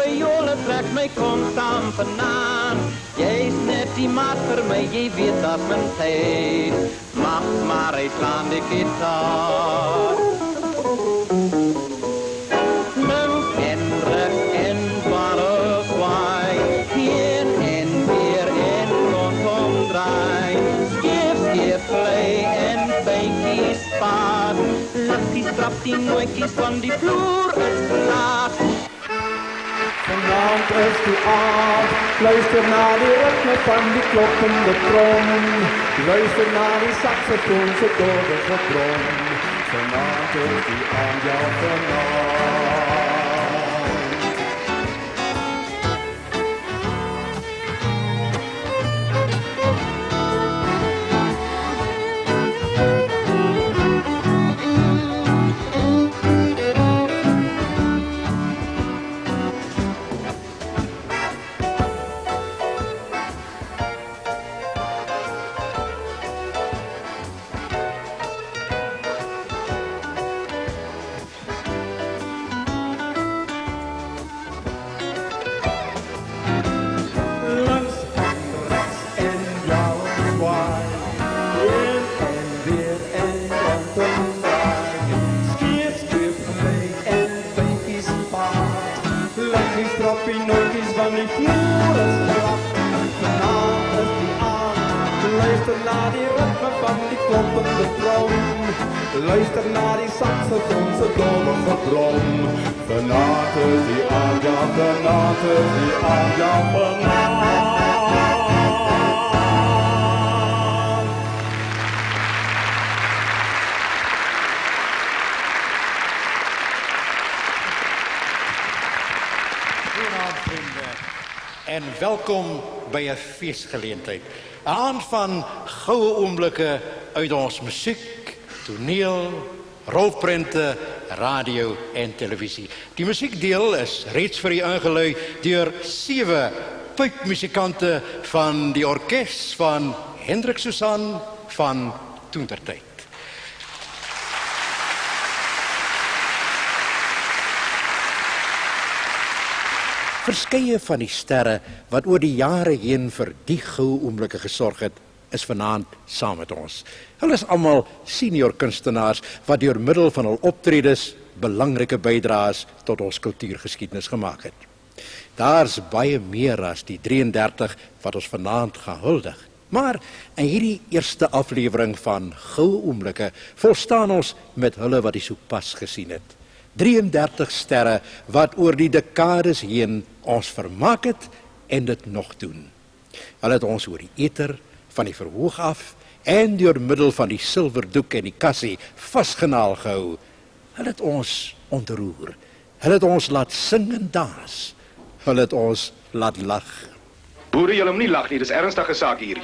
violen trekt mij constant vanaan. Jij is net die maat voor mij, je weet dat mijn tijd. Mag maar eens aan de gitaar. Links en rechts en Paraguay. Heen en weer en rondom draai. Scheef, vlei en bijtjes paard. Lachties, trapties, nooitjes van die vloer is laat. Vanavond is die aard, luister naar die ritme van die kloppende trom. Luister naar die saxofoonse dode gebrom. Vanavond is die aan jou vanavond. Luister naar die saxofoonse dolle gebrom. Vanavond is die aan jou, vanavond is die aan jou, vanavond. Goedenavond vrienden en welkom bij een feestgeleentheid. Een aand van gouden oomblikke uit ons muziek, toneel, rolprenten, radio en televisie. Die muziekdeel is reeds vir u ingelui deur 7 puikmuzikanten van die orkest van Hendrik Susan van Toentertyd. Verskeie van die sterre wat oor die jare heen vir die goue oomblikke gesorg het, is vanaand saam met ons. Hulle is almal senior kunstenaars wat deur middel van hul optredes belangrike bydraes tot ons kultuurgeskiedenis gemaak het. Daar's baie meer as die 33 wat ons vanaand gaan huldig. Maar in hierdie eerste aflewering van goue oomblikke volstaan ons met hulle wat die sopas gesien het. 33 sterre wat oor die dekades heen ons vermaak het en dit nog doen. Hulle het ons oor die eter, van die verhoog af en deur middel van die silverdoek en die kassie vasgenaal gehou. Hulle het ons ontroer. Hulle het ons laat sing en dans. Hulle het ons laat lag. Boere, julle moet nie lag nie, dis ernstige saak hier.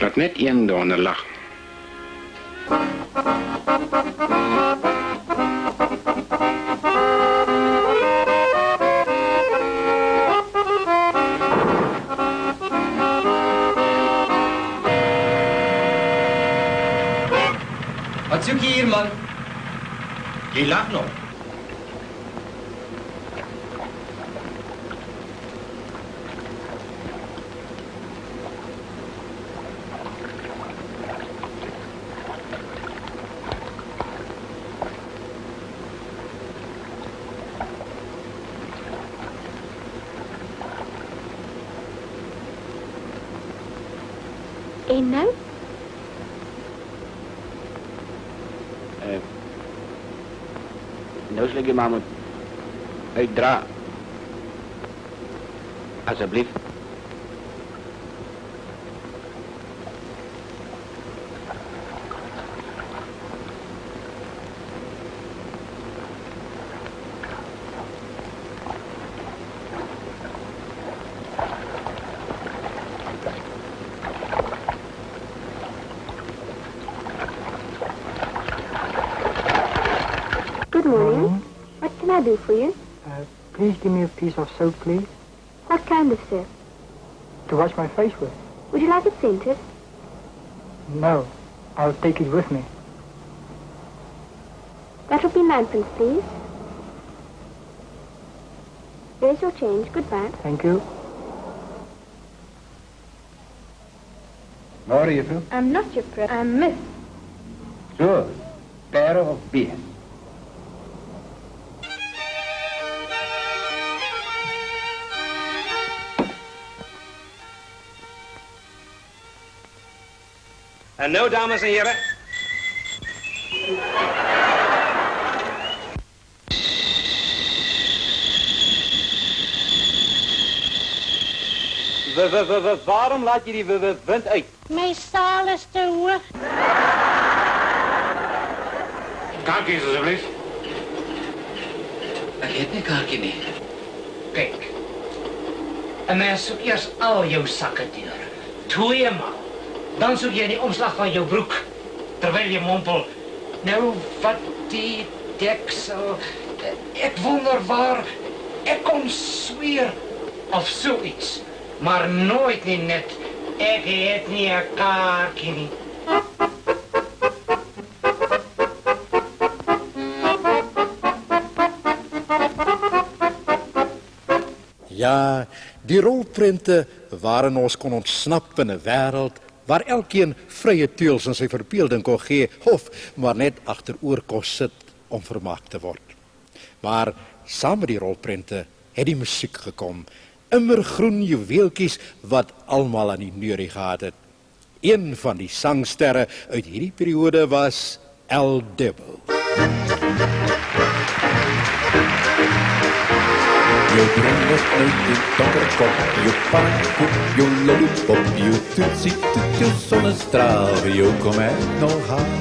Laat net een daaronder lag. Wat zoek je hier, man? Jy lag nog. En nou? Nou sal ek jy maar moet uitdra. Asseblief. Good morning. What can I do for you? Please give me a piece of soap, please. What kind of soap? To wash my face with? Would you like it scented? No. I'll take it with me. That will be ninepence, please. There's your change. Goodbye. Thank you. Waar juffrouw? I'm not your friend. I'm Miss. Zo, peren of bier? En nou, dames en heren. Waarom laat je die wind uit? Mijn staal is te hoog. Kaartjes alsjeblieft. Ik heb nie kaartjie nie. Kijk. En mens soek eers al jou sakke deur. Tweemaal. Dan soek jy die omslag van jou broek. Terwyl jy mompel. Nou, wat die deksel. Ek wonder waar ek kon sweer. Of zoiets. Maar nooit nie net. Ek het nie 'n kaartjie nie. Ja, die rolprente waarin ons kon ontsnap in 'n wêreld waar elkeen vrye teuls in sy verbeelding kon gee of maar net agteroor kon sit om vermaak te word. Maar saam met die rolprente het die musiek gekom, immergroen juweeltjies wat almal aan die neurie gehad het. Een van die sangsterre uit hierdie periode was El Dibble. Jou drummer uit die donkerkop, jou pannenkoek, jou lollipop, jou toetsie toet, jou zonnestraal, jou kom ek nog haal.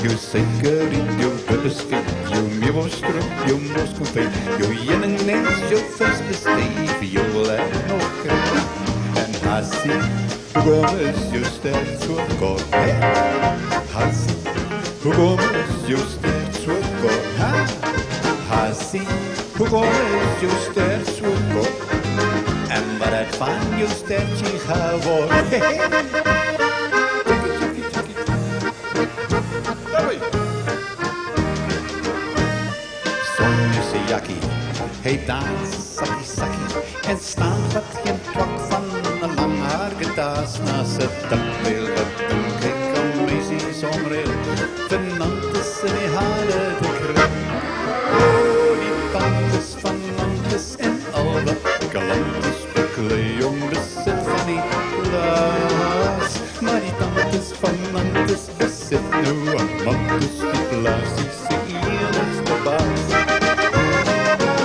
Jou suikerriet, jou bitterskip, jou meeuwstroop, jou moskofeit, jou jeningnes, jou visbesteef, jou wil ek nog kry. En Hassie, hoekom is jou stert so kort, hè? Hassie, hoekom is jou stert so kort, hè? Hassie, hoekom is jou stert so kort? En wat het van jou stertje geword? Sonne jakkie, hy dans sakkie sakkie en staan wat geen twak van 'n lang haar gitaas na sy tapbeel wat kyk om meisie somreel vernantes in die hare te kry. Die tantes van Nantes en al wat galantes beklei om besit van die plaas. Maar die tantes van Nantes besit nou aan Nantes die plaas, die sê enigste baas.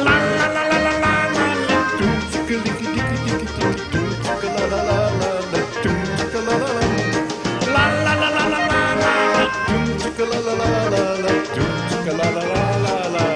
La la la la la la la la, doen tjike likkie dikkie dikkie dikkie, doen tjike la la la la la, doen tjike la la la. La la la la la la la la, doen tjike la la la la la, doen tjike la la la la la.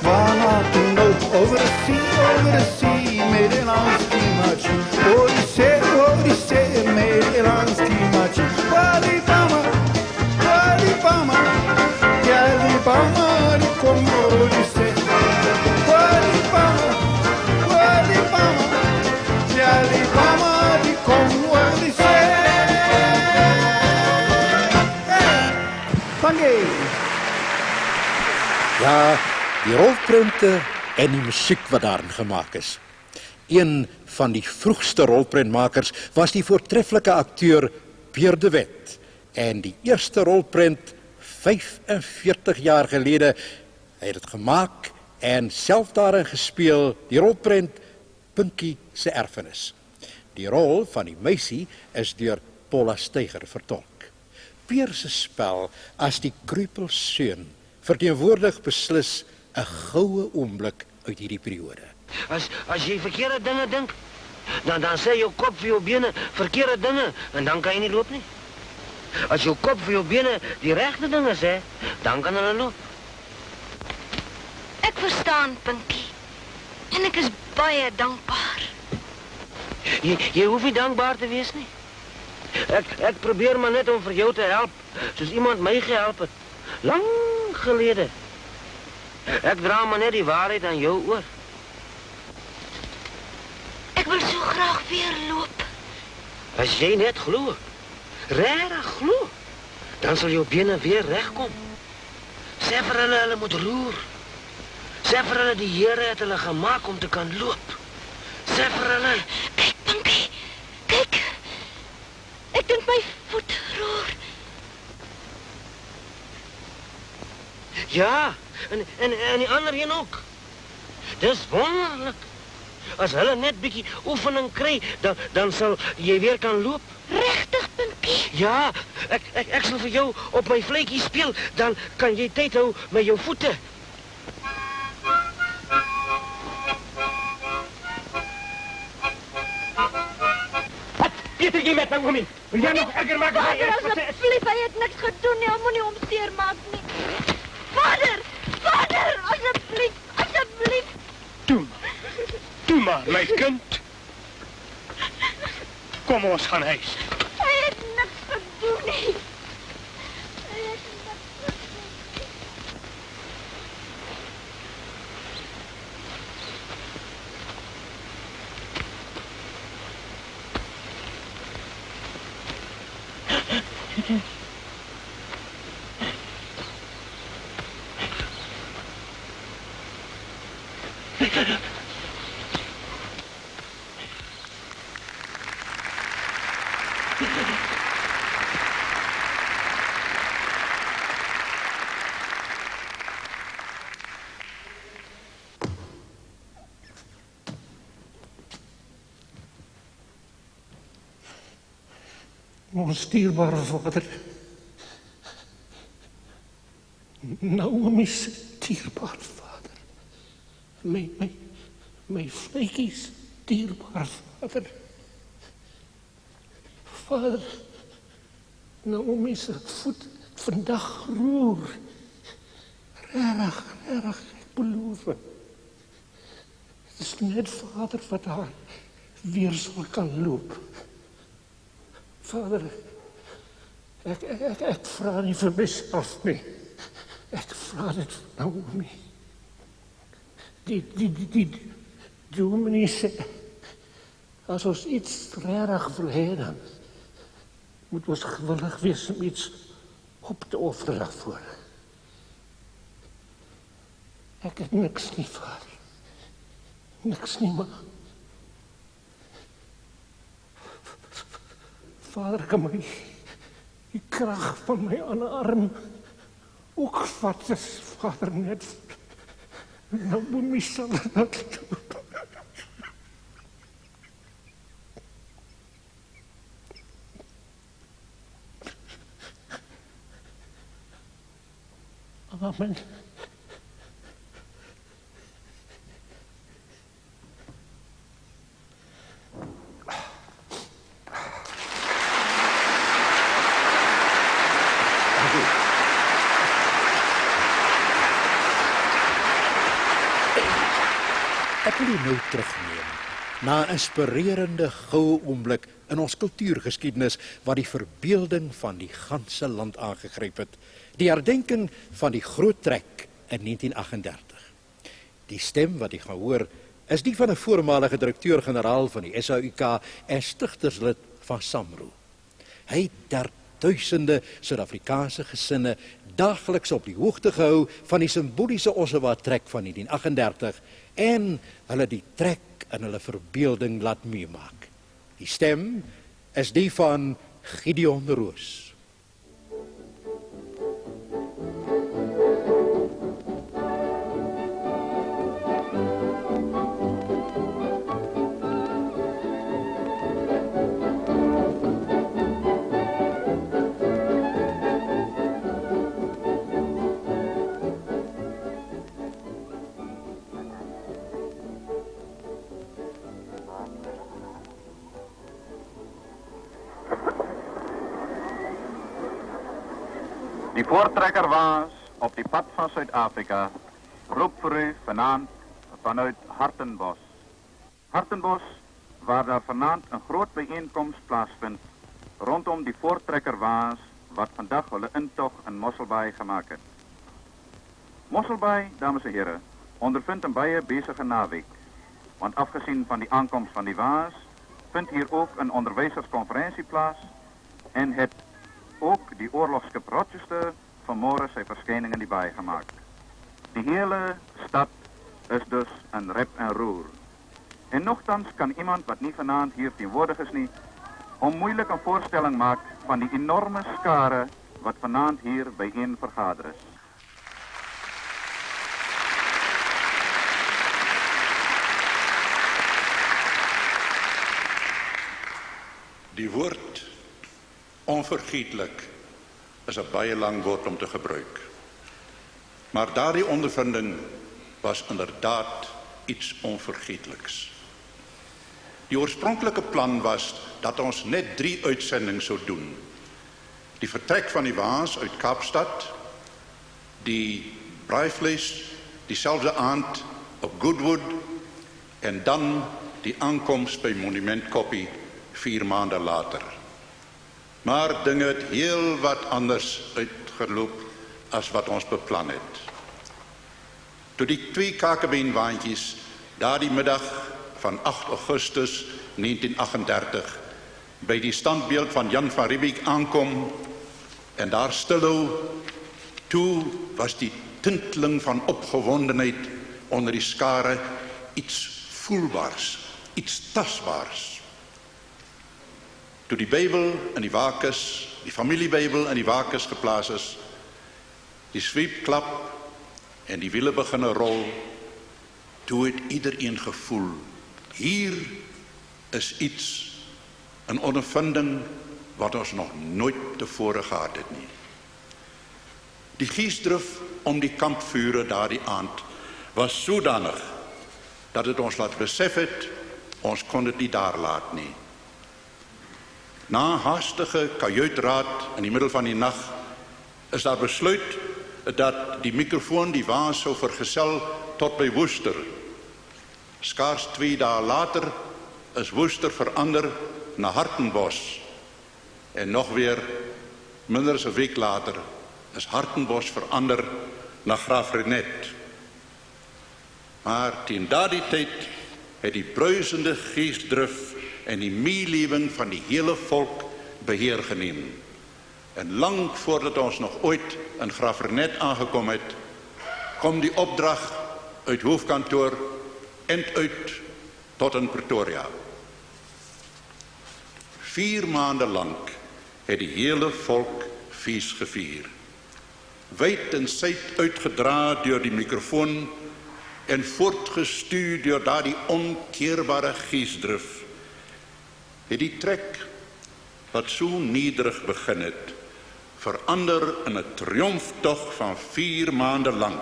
Waarna toen nou over de zee, Nederlandski macho. Odyssee, Nederlandski macho. Walibama, Jalibama, die komt Odyssee. Walibama, Jalibama, die komt Odyssee. Dank je. Ja, die rolprente en die musiek wat daarin gemaak is. Een van die vroegste rolprentmakers was die voortreffelike akteur Pierre de Wet. En die eerste rolprent 45 jaar gelede, hy het dit gemaak en self daarin gespeel die rolprent Pinkie se erfenis. Die rol van die meisie is deur Paula Steiger vertolk. Peer se spel as die kreupelseun verteenwoordig beslis 'n goue oomblik uit hierdie periode. As jy verkeerde dinge dink, dan sê jou kop vir jou bene verkeerde dinge en dan kan jy nie loop nie. As jou kop vir jou bene die regte dinge sê, dan kan hulle loop. Ek verstaan, Pinkie. En ek is baie dankbaar. Jy hoef nie dankbaar te wees nie. Ek probeer maar net om vir jou te help, soos iemand my gehelp het. Lang gelede. Ek dra maar net die waarheid aan jou oor. Ek wil so graag weer loop. As jy net glo, regtig glo, dan sal jou bene weer regkom. Sê vir hulle moet roer. Sê vir hulle die Here het hulle gemaak om te kan loop. Sê vir hulle, kyk Pinkie, kyk. Ek dink my voet roer. ja, en die ander een ook. Dis wonderlik. As hulle net bietjie oefening kry, dan sal jy weer kan loop. Regtig, Pinkie? Ja, ek sal vir jou op my vletjie speel, dan kan jy tyd hou met jou voete. Pieter, jy met my oomie. Wil jy nog erger maak? Vader, asseblief, hy het niks gedoen nie. Hy moet nie omseer maak nie. Vader, asseblief. Doe maar, my kind. Kom, ons gaan huis. Hy het niks gedoen nie. Ons dierbare vader, Naomi se dierbare vader, my vletjies dierbare vader. Vader, Naomi se voet vandag roer. Regtig, ek beloof. Het is net vader wat haar weer sal kan loop. Vader, ek vra nie vir myself nie. Ek vra dit vir Naomi. Die dominee sê, as ons iets regtig wil hê, dan moet ons gewillig wees om iets op te offer daarvoor. Ek het niks nie, vader. Niks nie, maar Vader, kan my die krag van my ander arm ook vat, as Vader net nou moet my sal laat loop. Amen. Ek wil u nou terugneem na 'n inspirerende goue oomblik in ons kultuurgeskiedenis wat die verbeelding van die ganse land aangegryp het. Die herdenking van die groot trek in 1938. Die stem wat u gaan hoor is die van 'n voormalige direkteur-generaal van die SAUK en stigterslid van SAMRO. Hy het duisende Suid-Afrikaanse gesinne daagliks op die hoogte gehou van die simboliese Ossawa trek van 1938 en hulle die trek in hulle verbeelding laat meemaak. Die stem is die van Gideon Roos. Die voortrekkerwaas op die pad van Suid-Afrika roep vir u vanaand vanuit Hartenbos. Hartenbos, waar daar vanaand 'n groot bijeenkomst plaasvind rondom die voortrekkerwaas wat vandag hulle intog in Mosselbaai gemaak het. Mosselbaai, dames en heren, ondervindt 'n baie besige naweek, want afgesien van die aankomst van die waas, vindt hier ook 'n onderwyserskonferensie plaas en het ook die oorlogskip Rochester vanmôre sy verskyning in die baai gemaak. Die hele stad is dus in rep en roer. En nogtans kan iemand wat nie vanaand hier teenwoordig is nie, onmoeilik 'n voorstelling maak van die enorme skare wat vanaand hier byeen vergader is. Die woord onvergeetlik is 'n baie lang woord om te gebruik. Maar daardie ondervinding was inderdaad iets onvergeetliks. Die oorspronklike plan was dat ons net 3 uitsendings sou doen. Die vertrek van die waas uit Kaapstad, die braaivleis dieselfde aand op Goodwood en dan die aankoms by Monument Koppie 4 maande later. Maar dinge het heel wat anders uitgeloop as wat ons beplan het. Toe die 2 kakebeenwaantjies daardie middag van 8 Augustus 1938 by die standbeeld van Jan van Riebeeck aankom en daar stilhou, toe was die tinteling van opgewondenheid onder die skare iets voelbaars, iets tasbaars. Toe die Bybel in die wakes, die familiebybel in die wakes geplaas is, die sweep klap en die wiele begin rol, toe het iedereen gevoel, hier is iets, 'n ondervinding wat ons nog nooit tevore gehad het nie. Die geesdrif om die kampvure daardie aand was sodanig dat het ons laat besef het, ons kon dit nie daar laat nie. Na haastige kajuitraad in die middel van die nag is daar besluit dat die mikrofoon die waas sou vergesel tot by Woester. Skaars 2 dae later is Woester verander na Hartenbos en nog weer minder as 'n week later is Hartenbos verander na Graafrenet. Maar teen daardie tyd het die bruisende geesdrif en die meelewing van die hele volk beheer geneem. En lang voordat ons nog ooit in Graafrenet aangekom het, kom die opdrag uit hoofkantoor en uit tot in Pretoria. 4 maande lang het die hele volk fees gevier. Wyd en suid uitgedra deur die mikrofoon en voortgestuur deur daardie onkeerbare geesdrif, het die trek wat so nederig begin het, verander in 'n triomftog van 4 maande lang,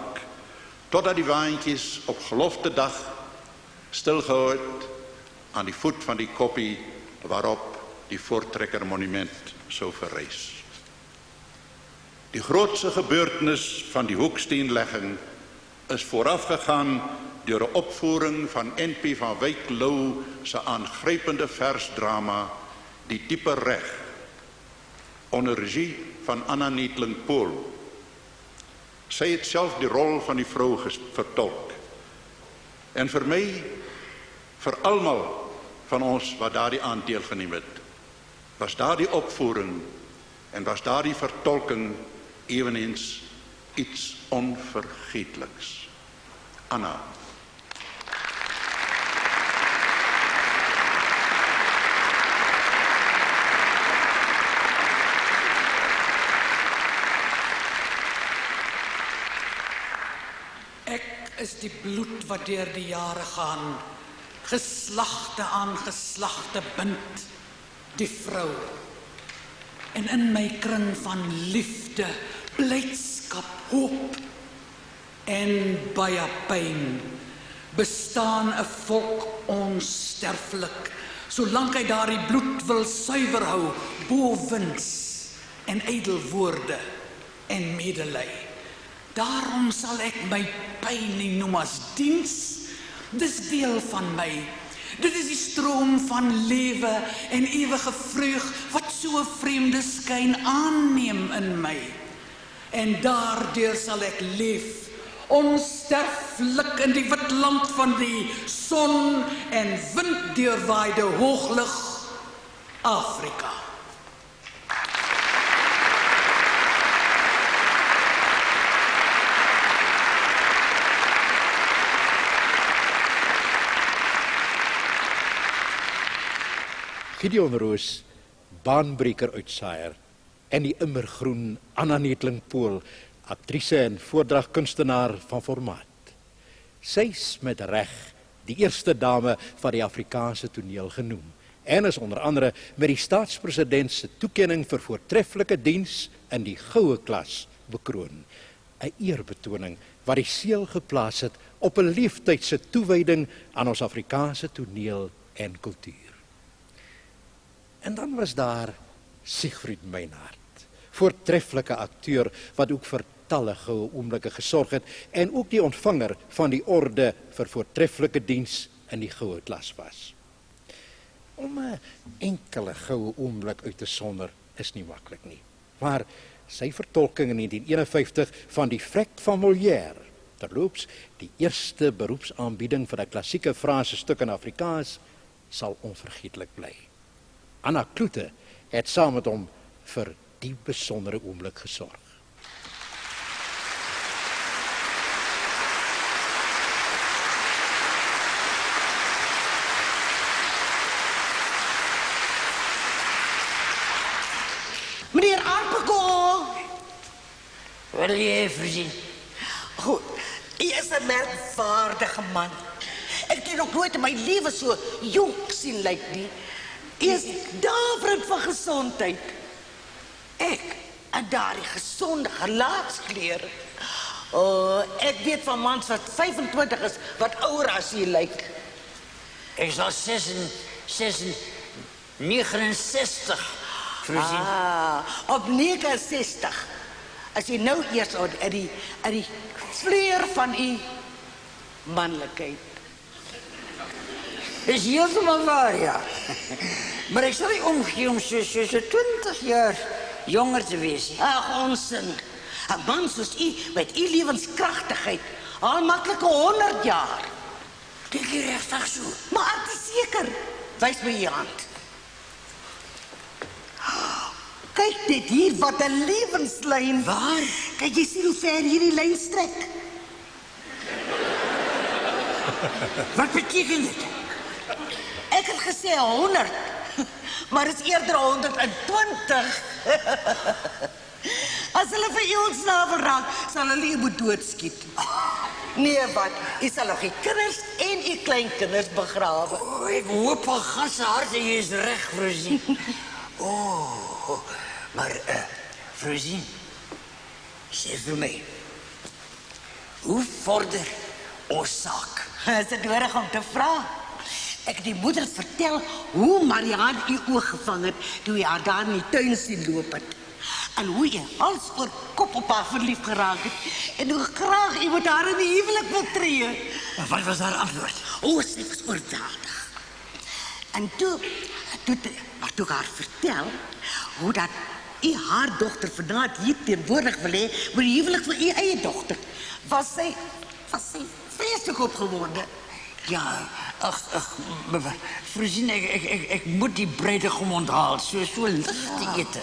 totdat die waantjies op geloftedag stilgehou het aan die voet van die koppie waarop die voortrekker monument sou verrys. Die grootste gebeurtenis van die hoeksteenlegging is voorafgegaan deur 'n opvoering van NP van Wyk Lou se aangrypende versdrama Die Diepe Reg, onder regie van Anna Neethling-Pool. Sy het self die rol van die vrou vertolk. En vir my, vir almal van ons wat daardie aand deelgeneem het, was daardie opvoering en was daardie vertolking eweneens iets onvergeetliks. Anna. Ek is die bloed wat deur die jare gaan, geslagte aan geslagte bind, die vrou. En in my kring van liefde, blydskap, hoop en baie pyn, bestaan 'n volk onsterflik, solank hy daardie bloed wil suiwer hou, bo wins en ydel woorde en medelij. Daarom sal ek my pyn nie noem as diens. Dis deel van my. Dit is die stroom van lewe en ewige vreug wat so 'n vreemde skyn aanneem in my. En daardeur sal ek leef, onsterflik in die wit land van die son en winddeurwaaide hooglug Afrika. Gideon Roos, baanbreker uitsaaier, en die immergroen Anna Netlingpool, aktrise en voordragkunstenaar van formaat. Sy's met reg die eerste dame van die Afrikaanse toneel genoem en is onder andere met die staatspresident se toekenning vir voortreffelike diens in die goue klas bekroon. 'n Eerbetoning wat die seël geplaas het op 'n leeftydse toewyding aan ons Afrikaanse toneel en kultuur. En dan was daar Siegfried Meinhard, voortreffelike akteur wat ook vir talle goue oomblikke gesorg het en ook die ontvanger van die orde vir voortreffelike diens in die goue klas was. Om 'n enkele goue oomblik uit te sonder is nie maklik nie, maar sy vertolking in 1951 van die Vrek van Molière, terloops die eerste beroepsaanbieding vir 'n klassieke Franse stuk in Afrikaans, sal onvergeetlik bly. Anna Kloete het saam met hom vir die besondere oomblik gesorg. Meneer Arpeko! Wat wil jy voorzien? Goed, u is 'n merkwaardige man. Ek het nog nooit in my lewe so jonk sien lyk nie. U is daverend van gesondheid. Ek en daardie gesonde gelaatskleur. Ek weet van mans wat 25 is, wat ouer as u lyk. Ek sal 69 voorzien. Op 69. As jy nou eers uit die vleur van u manlikheid. Is heeltemal waar, ja. Maar ek sal nie omgee om so 20 jaar jonger te wees. Ag, onsin. 'n man soos u met u lewenskragtigheid al maklike 100 jaar. Dink jy regtig so? Maar ek is seker. Wys my jou hand. Kyk dit hier, wat 'n lewenslyn. Waar? Kyk, jy sien hoe ver hierdie lyn strek. Wat beteken dit? Ek het gesê 100, maar het is eerder 120. As hulle vir u ontsnavel raak, sal hulle u moet doodskiet. Nee, wat? U sal nog die kinders en u kleinkinders begrawe. Ek hoop al ganse harte jy is reg, Vrouzien. Maar, Vrouzien, sê vir my, hoe vorder ons saak? Is dit nodig om te vra? Ek het die moeder vertel hoe Marianne u oog gevang het toe jy haar daar in die tuin sien loop het. En hoe jy hals oor kop op haar verlief geraak het. En hoe graag jy met haar in die huwelik wil tree. En wat was haar antwoord? Sy was oorweldig. En toe ek haar vertel hoe dat u haar dochter vanavond hier teenwoordig wil hê met die huwelik van u eie dochter, was sy vreeslik opgewonde. Ja, ach, Vrouzien, ek moet die bruidegom onthaal, so lig te ete.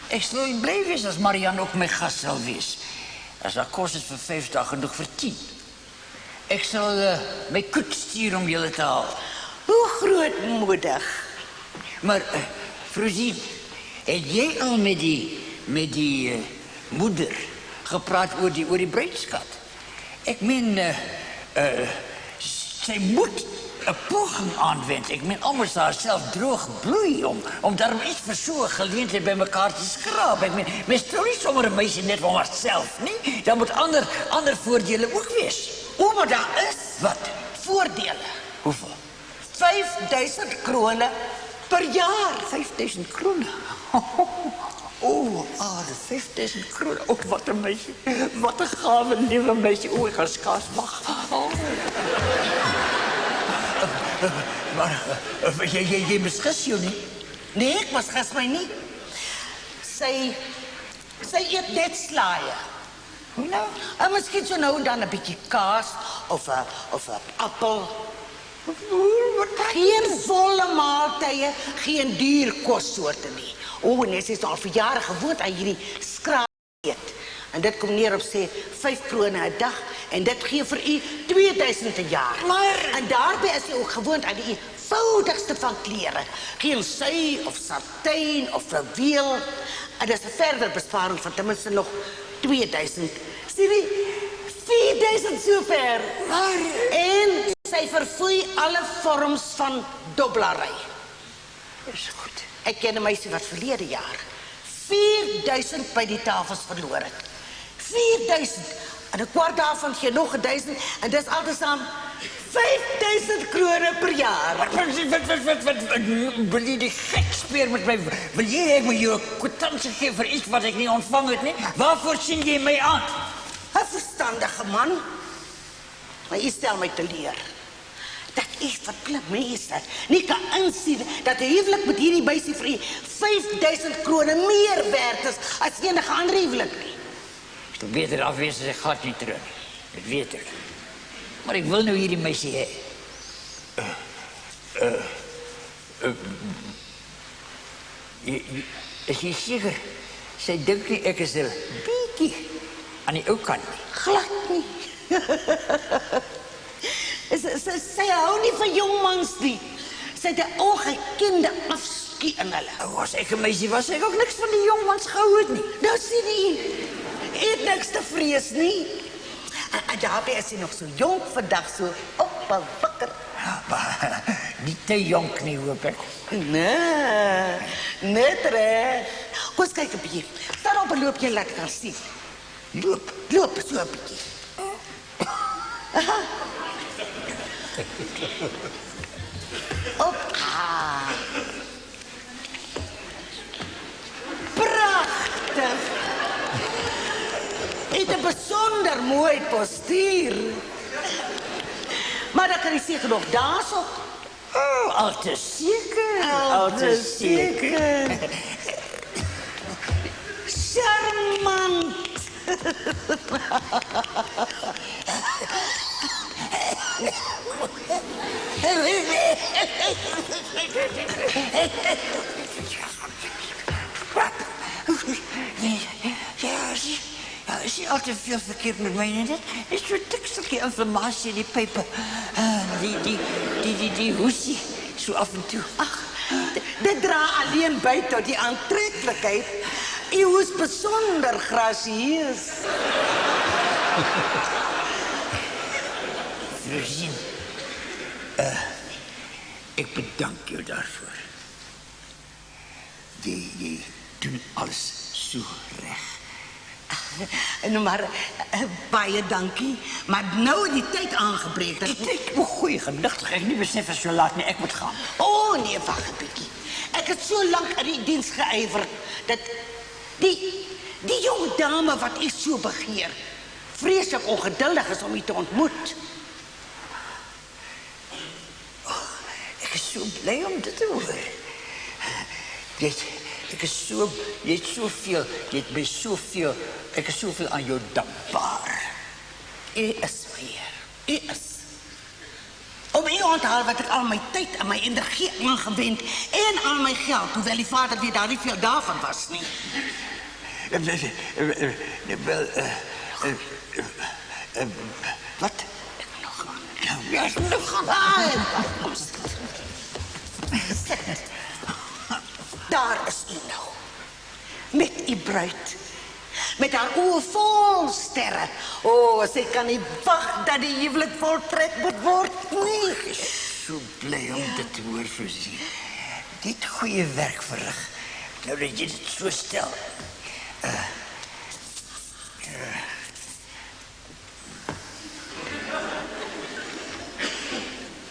Ek sal bly wees as Marianne ook my gas sal wees. As haar kos is vir 5 dae genoeg vir 10. Ek sal my koet stuur om julle te haal. Hoe grootmoedig. Maar, Vrouzien, het jy al met die moeder gepraat oor die bruidskap? Ek meen, sy moet 'n poging aanwend. Ek meen, almal sal haarself droog bloei om daarom iets vir so 'n geleentheid by mekaar te skraap. Ek meen, mens trou nie sommer 'n meisie net van haarself nie. Daar moet ander voordele ook wees. Maar daar is wat? Voordele. Hoeveel? 5000 krone per jaar. 5000 krone? De 5000 kroon. Wat een meisje. Wat een gave, lieve meisje. Ik ga skaars mag. Maar jy misgis jou nie. Nee, ek misgis my nie. Sy eet net slaaie. Nou, en miskien so nou en dan 'n bietjie kaas of 'n appel. Geen volle maaltye, geen duur kossoorte nie. Nee, sy is al vir jare gewoond aan hierdie skraap eet. En dit kom neer op sê 5 krone 'n dag en dit gee vir u 2000 'n jaar. En daarbey is sy ook gewoond aan die eenvoudigste van klere. Geen sy of satijn of fluweel. En dis 'n verder besparing van ten minste nog 2000. Sien jy? 4000 sover. En sy verfoei alle vorms van dobbelary. Dis goed. Ek ken 'n meisie wat verlede jaar 4000 by die tafels verloor het. 4000. En 'n kwart daarvan gee nog 1000 en dis altesaam 5000 krone per jaar. Wat wil jy die gek speel met my? Wil jy ek moet jou kwitansie gee vir iets wat ek nie ontvang het nie? Waarvoor sien jy my aan? 'n Verstandige man. Maar jy stel my teleur. Dat ek vir mense nie kan insien dat 'n huwelik met hierdie meisie vir u 5000 krone meer werd is as enige ander huwelik nie. Ek sal beter afwees as ek gat nie terug. Dit weet ek. Maar ek wil nou hierdie meisie hê. Is jy seker? Sy dink nie ek is 'n bietjie aan die ou kant nie. Glad nie. Sy hou nie van jongmans nie. Sy het 'n ongekende afskie in hulle. As ek 'n meisie was, ek ook niks van die jongmans gehou het nie. Nou sien jy, het niks te vrees nie. En daarbij is sy nog so jong vandag, so op en wakker. Maar nie te jonk nie, hoop ek. Nee, net reg. Kom eens kyk 'n bietjie. Staan op 'n loopjie laat ek kan sien. Loop so 'n bietjie. Op. Pragtig. Het 'n besonder mooi postuur. Maar dan kan jy seker nog dans op. Al te seker. Al te seker. Charmant. Ja, is nie al te veel verkeerd met my nie. Dit is so dik stukkie inflammasie in die pype. Die hoesie, so af en toe. Ag, dit dra alleen by tot die aantreklikheid. U hoes besonder grasieus. Voorzien. Ek bedank jou daarvoor. Jy doen alles so reg. Nou maar, baie dankie. Maar nou die tyd aangebreek. Die tyd? Goeie genigtig, ek nie besef is so laat nie, ek moet gaan. Nee, wag 'n bietjie. Ek het so lank in die diens geëiwer, dat die jong dame wat ek so begeer, vreeslik ongeduldig is om u te ontmoet. Ek is so bly om dit te hoor. Ek is so, jy het soveel, jy het my soveel, ek is soveel aan jou dankbaar. U is my Heer, u is. Om u onthaal wat ek al my tyd en my energie aangewend en al my geld, hoewel die vader weer daar nie veel daarvan was nie. Wel, wat? Ek moet nog gaan. Ja, ek moet nog gaan. Kom sit. Daar is u nou. Met u bruid. Met haar oë vol sterre. Sy kan nie wag dat die huwelik voltrek moet word nie. Ek is so bly om dit te hoor, Voorzien. Jy het goeie werk verrig. Nou dat jy dit so stel.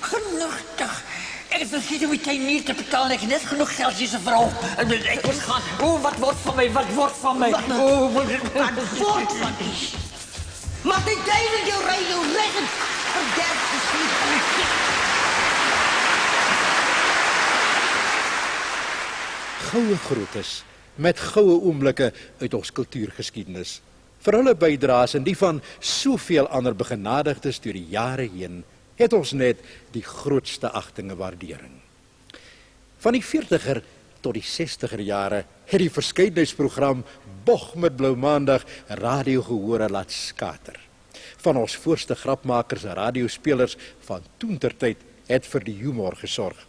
Genigtig. Ik vergeet om die tuinier te betalen. Ik heb net genoeg geld, deze vrouw. Ik moet gaan. Oh, wat wordt van mij? Wat wordt van mij? Wat wordt van die? Maar die duivel jou rij jou recht. Verderf geschiet. Goue groetes met goue oomblikke uit ons kultuurgeskiedenis. Vir hulle bydraes en die van soveel ander begenadigdes deur die jare heen, het ons net die grootste agting en waardering. Van die 40er tot die 60er jare het die verskeidenheidsprogram Bog met Blou Maandag radiogehore laat skater. Van ons voorste grapmakers en radiospelers van toentertyd het vir die humor gesorg.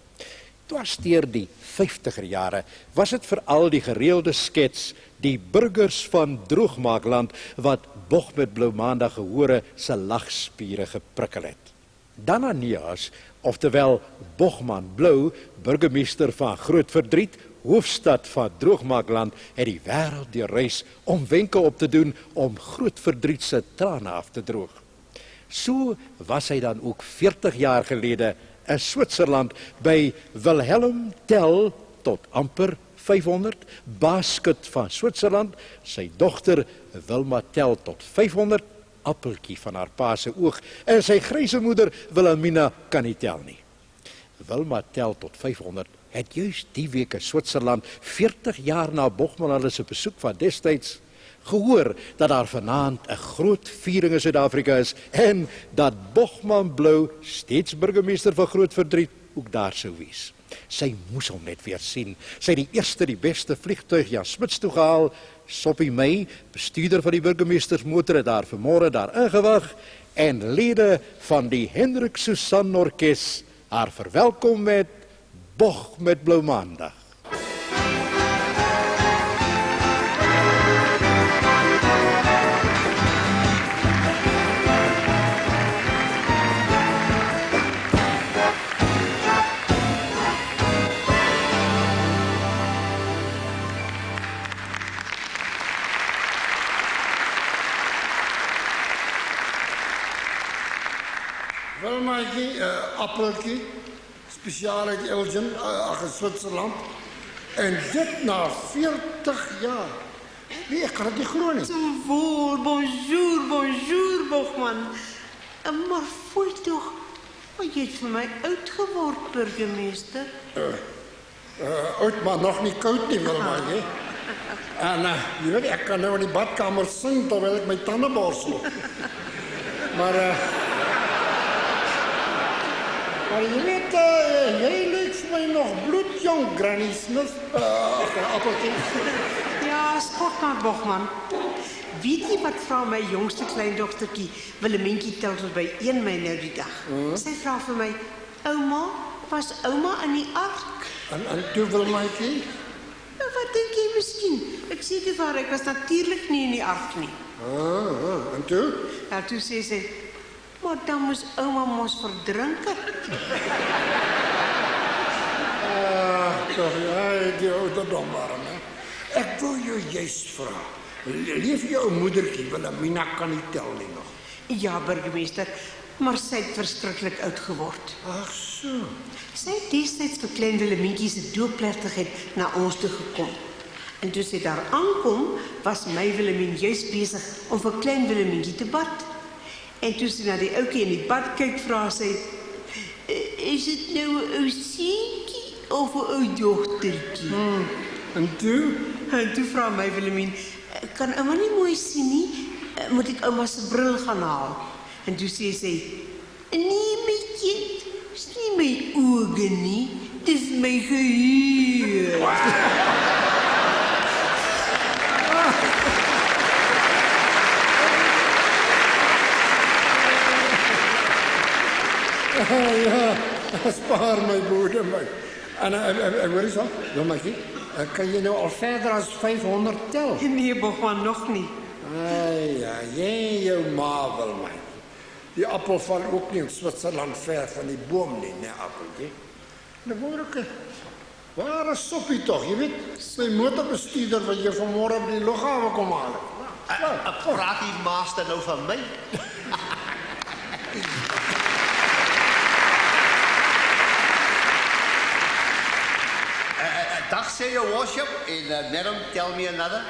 Dwarsteer die 50er jare was dit veral die gereelde skets, die burgers van Droogmaakland wat Bog met Blou Maandag gehore se lagspiere geprikkel het. Dan Anias, oftewel Bogman Blou, burgemeester van Groot Verdriet, hoofstad van Droogmaakland, het die wêreld deurreis om wenke op te doen om Groot Verdriet se trane af te droog. So was hy dan ook 40 jaar gelede in Switserland by Wilhelm Tell tot amper 500, Baaskut van Switserland, sy dogter Wilma Tell tot 500, appeltjie van haar pa se oog, en sy gryse moeder Wilhelmina kan nie tel nie. Wilma Tell tot 500 het juist die week in Switserland 40 jaar na Bogman hulle se besoek van destyds gehoor dat daar vanaand 'n groot viering in Suid-Afrika is en dat Bogman Blou, steeds burgemeester van Groot Verdriet, ook daar sou wees. Sy moes hom net weer sien. Sy het die eerste, die beste vliegtuig Jan Smits toe gehaal. Soppie May, bestuurder van die burgemeestersmotor, het daar vanmôre daar ingewag en lede van die Hendrik Susan Orkes haar verwelkom met Bog met Blou Maandag. Wilmaatjie, appeltjie, speciaal uit Elgin, in Zwitserland. En dit na 40 jaar. Nee, ik kan het niet glo nie. Bonjour, Bogman. Maar voel toch, maar jy het vir my oud geword, burgemeester. Oud, maar nog niet koud nie, Wilmaatjie. En je weet, ik kan nou in die badkamer sing terwijl ik mijn tanden borstel. Maar je weet, jij lijkt voor mij nog bloedjong, Granny Smith. Appeltje. Ja, sport maar, Bogman. Weet jy wat vra my jongste kleindochtertjie, Willemientjie tel tot by 1 Mei nou die dag. Sy vra vir my, ouma, was ouma in die ark? En toe, Wilmaatjie? Wat denk jy miskien? Ek sê toe vir haar, ek was natuurlijk nie in die ark nie. En toe? Ja, toe sê sy, maar dan moes ouma mos verdrink het. Toch, ja, die ouderdom warm, hè. Ek wil jou juist vra. Leef jou moedertjie, Wilhelmina kan nie tel nie nog. Ja, burgemeester, maar sy het verskriklik oud geword. Ag so. Sy het destyds vir klein Willemientjie se dooplegtigheid na ons toe gekom. En toe sy daar aankom, was my Willemien juist besig om vir klein Willemientjie te bad. En toe sy na die oukie in die bad kyk, vra sy, is dit nou 'n ou seentjie of 'n ou dogtertjie? En toe? En toe vra my Willemien, kan ouma nie mooi sien nie? Moet ek ouma se bril gaan haal? En toe sê sy, nee my kind, dis nie my oë nie, dis my geheue. Ja, spaar my broeder my. En hoor eens al, Wilmaatjie, kan je nou al verder als 500 tel? Nee, Bogman, nog niet. Ja, jij jou ma, Wilmaatjie. Die appel valt ook niet in Zwitserland ver van die boom, nee, appeltje. Dan word ik waar is Soppie toch? Je weet, mijn motorbestuurder wat je vanmorgen op die luchthaven komt halen. Praat die master nou van mij? your worship, and madam, tell me another.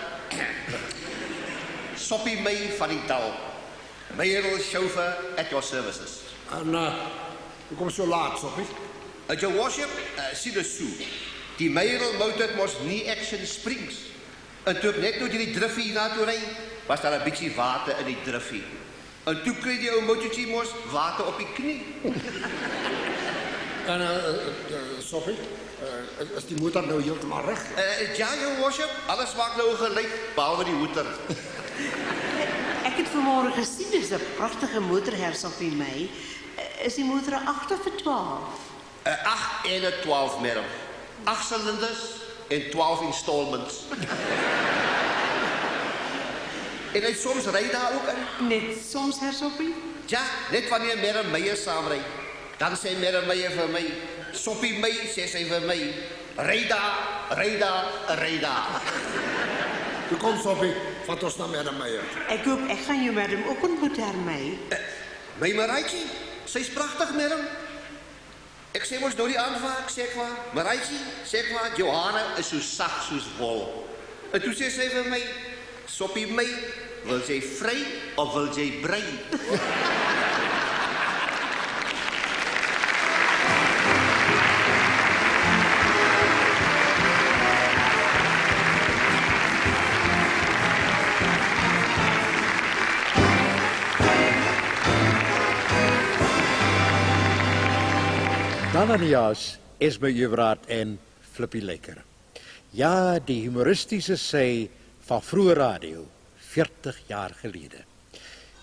Soppie May van die Tal. Mayoral chauffeur at your services. En, hoe kom so laat, Soppie? Your worship, sien dus so. Die Mayoral motor mos nie Action Springs. En toe ek net nou die driffie na toe ry, was daar 'n bietjie water in die driffie. En toe kry die ou motortjie mos water op die knie. En, Sophie, is die motor nou heeltemal reg? Ja, your worship, alles maak nou gelyk, behalwe die hoeter. Ek het vanmôre gesien, dis 'n pragtige motor, Sophie May. Is die motor 'n 8 of 'n 12? 'n 8 en 'n 12, madam. 8 silinders en 12 installments. En hy soms ry daar ook in. Net soms, Sophie? Ja, net wanneer madam Meyer saamry. Dan sê madam Meyer vir my, Soppie May, sê sy vir my, ry daar. Toe kom, Sophie, vat ons na madam Meyer. Ek hoop, ek gaan jou madam ook ontmoet, May. My Maraaitjie, sy's pragtig, madam. Ek sê mos nou die aanvaar, ek sê ek waar, Maraaitjie, sê ek waar, jou hare is so sag soos wol. En toe sê sy vir my, Soppie May, wil jy vry of wil jy brei? Ananias, Esme Eweraert en Flippie Lekker. Ja, die humoristiese sy van vroeë radio, 40 jaar gelede.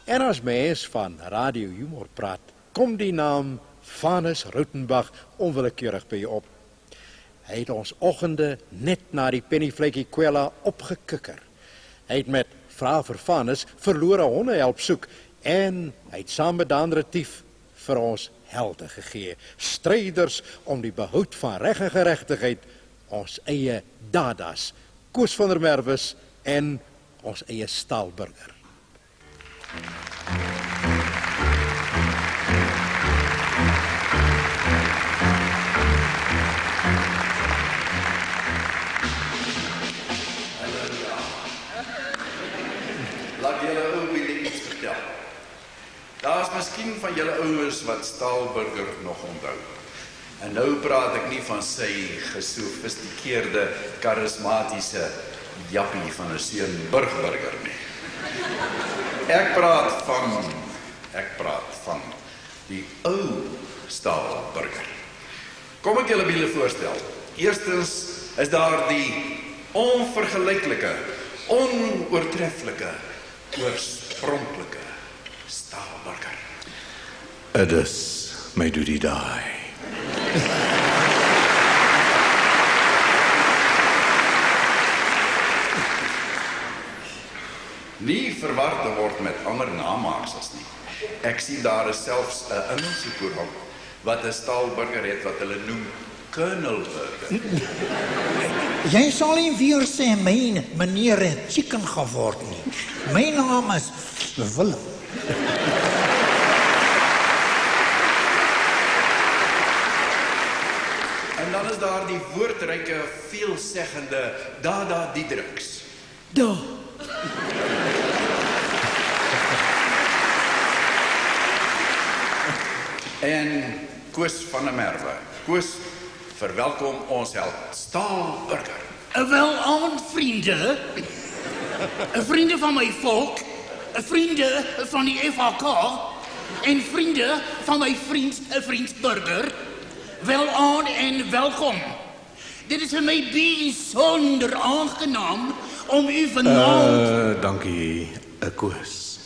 En as mens van radio humor praat, kom die naam Vanus Rautenbach onwillekeurig by jou op. Hy het ons oggende net na die Pennyflaky Kwela opgekikker. Hy het met Vra vir Vanus verlore honde help soek en hy het saam met Dan Retief vir ons helde gegee, stryders om die behoud van reg en geregtigheid, ons eie dadas, Koos van der Merwes en ons eie Staalburger. Laat julle ou weer iets vertel. Daar is miskien van julle ouers wat Staalburger nog onthou. En nou praat ek nie van sy gesofistikeerde, karismatiese jappie van 'n seun Burgburger nie. Ek praat van die ou Staalburger. Kom ek julle wiele voorstel. Eerstens is daar die onvergelyklike, onoortreffelike, oorspronklike Staalburger. It is my duty die. Nie verwar te word met ander namaaksels nie. Ek sien daar is selfs 'n Engelse koerant wat 'n Staalburger het wat hulle noem Colonelburger. Jy sal nie weer sê my meneer het chicken geword nie. My naam is Willem. En dan is daar die woordryke, veelzeggende Dada Diedriks. Da. En Koos van der Merwe. Koos, verwelkom ons held Staalburger. Wel aan vriende, vriende van my volk, vriende van die FHK en vriende van my vriend Burger. Wel aan en welkom. Dit is vir my bijzonder aangenaam om u vanaand... Dankie, Koos.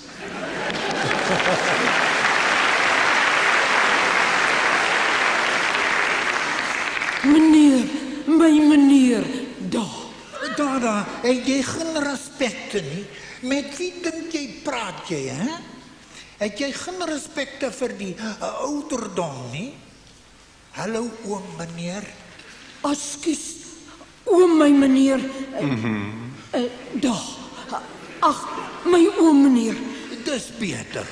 Meneer, my meneer, Dada, het jy geen respecte nie? Met wie dink jy praat jy, hè? Het jy geen respecte vir die ouderdom nie? Hallo, oom meneer. Ekskuus, oom my meneer. Ag, my oom meneer. Dis beter.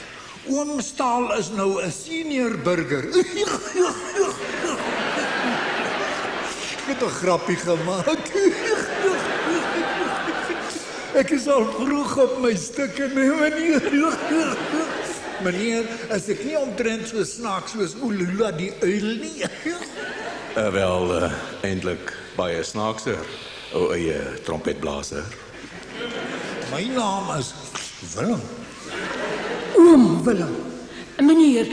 Oom Staal is nou 'n senior burger. het 'n grappie gemaak. Ek is al vroeg op my stukke, nee meneer. Meneer, as ek nie omtrent so snaaks soos Ulula die uil nie. Wel, eintlik baie snaakser, o eie trompetblaser. My naam is Willem. Oom Willem. Meneer,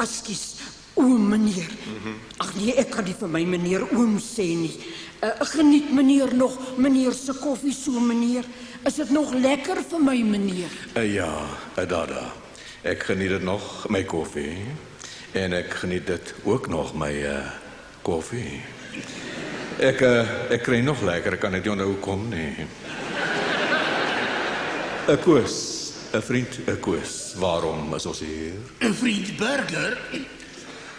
ekskuus, oom meneer. Ag nee, ek kan nie vir my meneer oom sê nie. Geniet meneer nog meneer se koffie so meneer? Is dit nog lekker vir my meneer? Ja, Dada. Ek geniet dit nog, my koffie. En ek geniet dit ook nog, my koffie. Ek kry nog lekker, ek kan net nie onthou kom nie. 'n Koos, 'n vriend, 'n Koos. Waarom is ons hier? 'n Vriend Burger,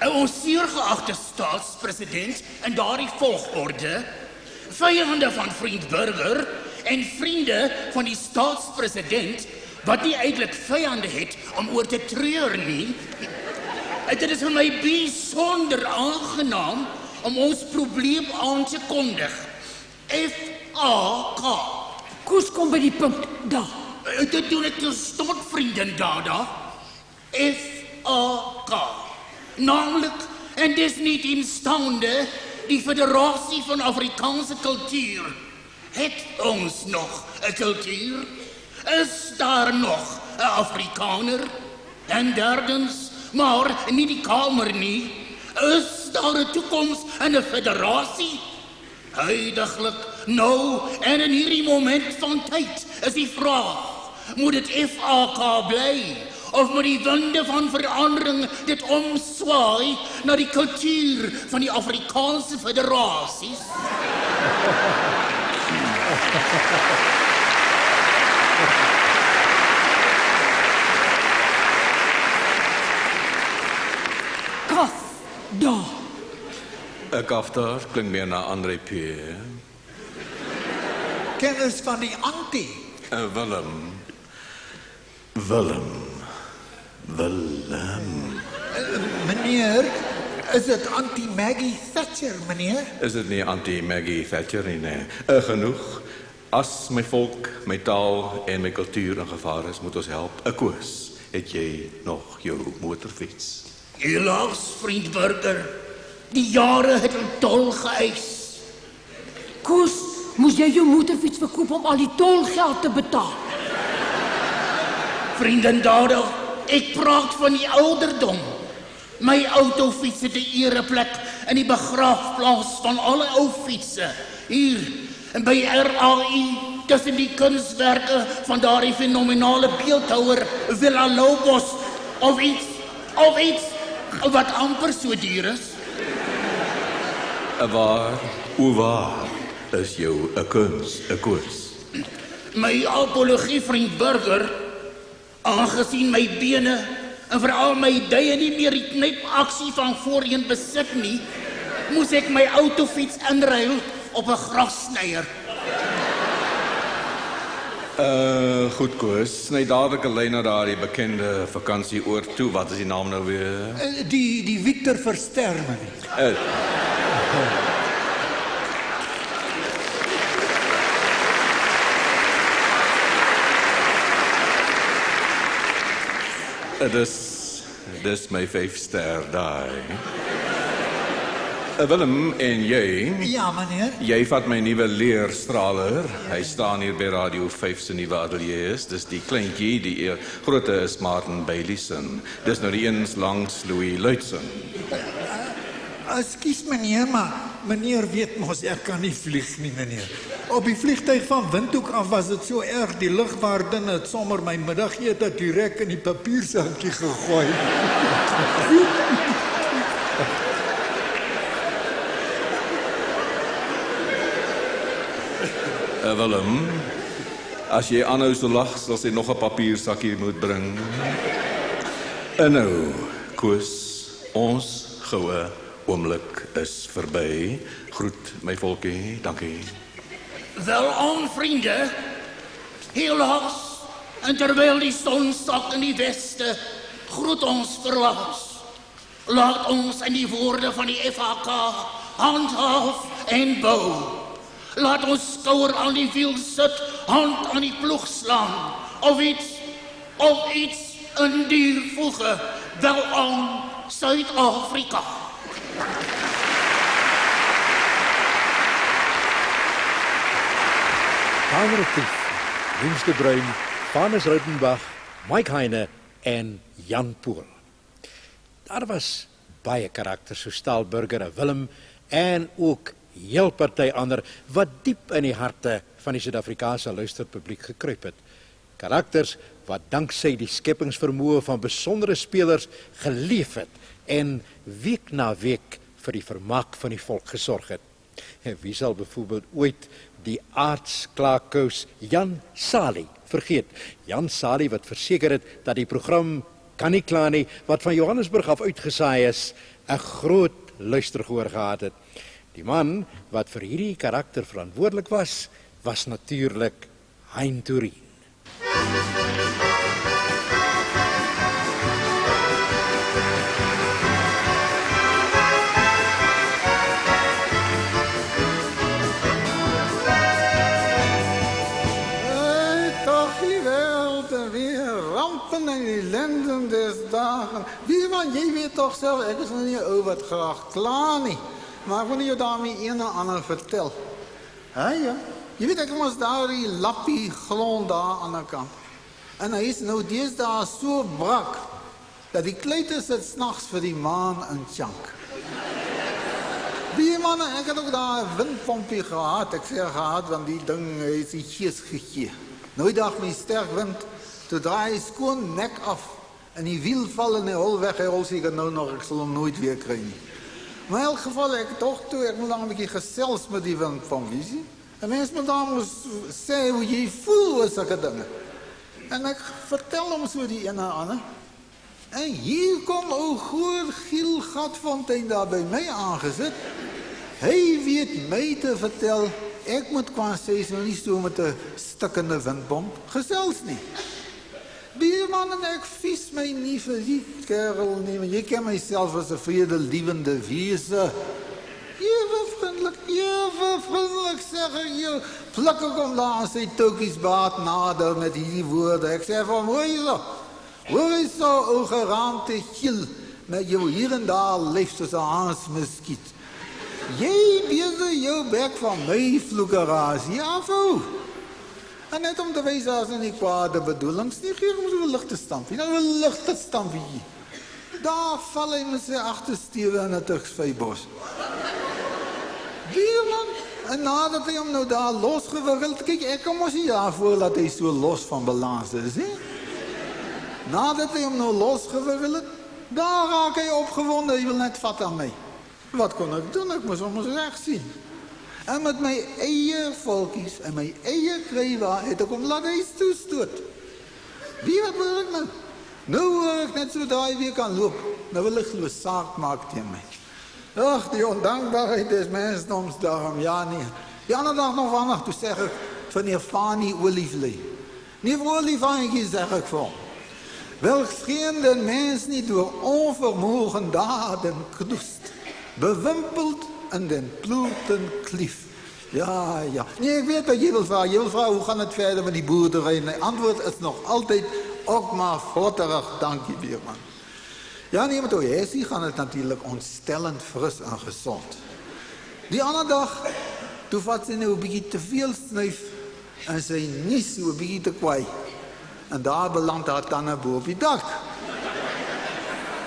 ons zeer geachte staatspresident in daardie volgorde, vyande van vriend Burger en vriende van die staatspresident, wat nie eintlik vyande het om oor te treur nie. Dit is vir my bijsonder aangenaam om ons probleem aan te kondig. F-A-K. Koos kom by die punt, daar. Dit doen ek terstond, vrienden, Dada. F-A-K. Namelijk, en dis niet instaande, die Federatie van Afrikaanse Kultuur. Het ons nog 'n kultuur? Is daar nog 'n Afrikaner? En derdens, maar nie die kamer nie, is daar 'n toekoms in 'n federasie? Huidiglik, nou en in hierdie moment van tyd is die vraag, moet dit FAK bly? Of moet die winde van verandering dit omswaai na die kultuur van die Afrikaanse federasies? Kaf, daar. 'n Kaftaar klink meer na André Pierre. Kennis van die anti. Willem. Meneer, is dit anti-Maggie Thatcher, meneer? Is dit nie anti-Maggie Thatcher nie, nee. Genoeg. As my volk, my taal en my kultuur in gevaar is, moet ons help. 'n Koos, het jy nog jou motorfiets? Helaas, vriend Burger, die jare het 'n tol geëis. Koos, moes jy jou motorfiets verkoop om al die tolgeld te betaal? Vrienden Dada, ek praat van die ouderdom. My autofiets het 'n ereplek in die begraafplaas van alle ou fietsse. Hier, by RAI, tussen die kunswerke van daardie fenomenale beeldhouer Villa Lobos, of iets wat amper so duur is. Waar is jou 'n Koos? My apologie, vriend Burger, aangesien my bene en veral my duie nie meer die knypaksie van voorheen besit nie, moes ek my autofiets inruil op 'n grassnyer. Goed Koos, sny dadelik 'n lyn na daardie bekende vakansieoord toe. Wat is die naam nou weer? Die Victor Verster, meneer. Dis my 5-ster daai. Willem, en jy? Ja, meneer. Jy vat my nuwe leerstraler. Hy staan hier by Radio 5 se nuwe ateljee is. Dis die kleintjie, die grootte is Martin Baileyson. Dis nou die eens langs Louis Luitsen. Ekskuus meneer, maar meneer weet mos ek kan nie vlieg nie, meneer. Op die vliegtuig van Windhoek af was dit so erg, die lugwaardin het sommer my middagete direk in die papiersakkie gegooi. Willem, as jy aanhou so lag, sal sy nog 'n papiersakkie moet bring. En nou, Koos, ons goue oomblik is verby. Groet my volkie, dankie. Wel aan, vriende, helaas, en terwyl die son sak in die weste, groet ons verlaas. Laat ons in die woorde van die FHK handhaaf en bou. Laat ons skouer aan die wiel sit, hand aan die ploeg slaan, of iets in dier voege, wel aan Suid-Afrika. Kameratief, Niels de Bruin, Vanus Rautenbach, Mike Heine en Jan Poel. Daar was baie karakters so Staalburger en Willem en ook heel party ander wat diep in die harte van die Suid-Afrikaanse luisterpubliek gekruip het. Karakters wat danksy die skepingsvermoë van besondere spelers geleef het en week na week vir die vermaak van die volk gesorg het. En wie sal byvoorbeeld ooit die aardsklaakous Jan Salie vergeet? Jan Salie wat verseker het dat die program Kan nie klaar nie, wat van Johannesburg af uitgesaai is, 'n groot luistergehoor gehad het. Die man wat vir hierdie karakter verantwoordelik was natuurlik Hein Tourien. En die ellende des dagen. Wie man, jy weet toch zelf, ek is nou nie 'n ou wat graag kla nie. Maar ek wil jou daarmee een en ander vertel. Ja. Jy weet ek was daar die lappie grond daar aan die kant. En hy is nou deesdae so brak dat die kleuters sit s'nags vir die maan in Tjank. Die man, ek het ook daar 'n windpompie gehad. Ek sê gehad want die ding is die gees gegee. Nou dag met sterk wind. Toe draai hy skoon nek af en die wiel val in die hol weg. Hy rol seker nou nog, ek sal hom nooit weer kry nie. Maar in elk geval, ek moet dan 'n bietjie gesels met die wind van visie. En mens moet dan moet sê hoe jy voel oor sulke dinge. En ek vertel hom so die ene en ander. En hier kom ou groot Giel Gatfontein daar by my aangesit. Hy weet my te vertel, ek moet kwam sê, is nou nie so met 'n stikkende windbom gesels nie. Bierman en ek vies my nie vir die kerel nie, want jy ken myself as 'n vredelievende wese. Ewe vriendelik zeg ek jou, pluk ek hom daar aan sy toukies baat nader met hierdie woorde. Ek sê van, hoor jy so, ou geraamte Giel, met jou hier en daar leef soos 'n hansmuskiet. Jy bezig jou bek van my vloekeraas, ja vou. En net om te wys as in die kwade bedoelings, nie gee hom so 'n ligte stampie, nou 'n ligte stampie. Daar val hy met sy agtersteewe in 'n Turksvybos. Bierman, en nadat hy hom nou daar losgewikkeld, kyk ek kom ons nie daarvoor dat hy so los van balans is, hè? Nadat hy hom nou losgewikkeld het, daar raak hy opgewonde, hy wil net vat aan my. Wat kon ek doen? Ek moes hom ons reg sien. En met my eie volkies en my eie krywa het ek hom laat huis toestoot. Wie wat wil ek nou? Nou hoor ek net so daai weer kan loop. Nou wil ek glo saak maak teen my. Ag, die ondankbaarheid des mensdoms daarom, ja nie. Die ander dag nog vannacht, toe zeg ek van die Fanie Oliefley. Nie vir oliefantjie zeg ek vir hom. Welk scheen den mens nie door onvermogen daden knoest, bewimpeld in den ploerten klief. Ja. Nee, ek weet wat jy wil vraag. Jy wil vraag, hoe gaan het verder met die boerderij? En die antwoord is nog altijd ook maar vlotterig, dankie Bierman. Ja, nee, met Oyesie gaan het natuurlijk ontstellend fris en gezond. Die andere dag, toe vat sy nou 'n bietjie te veel snuif en sy nies so 'n bietjie te kwaai. En daar beland haar tande bo op die dak.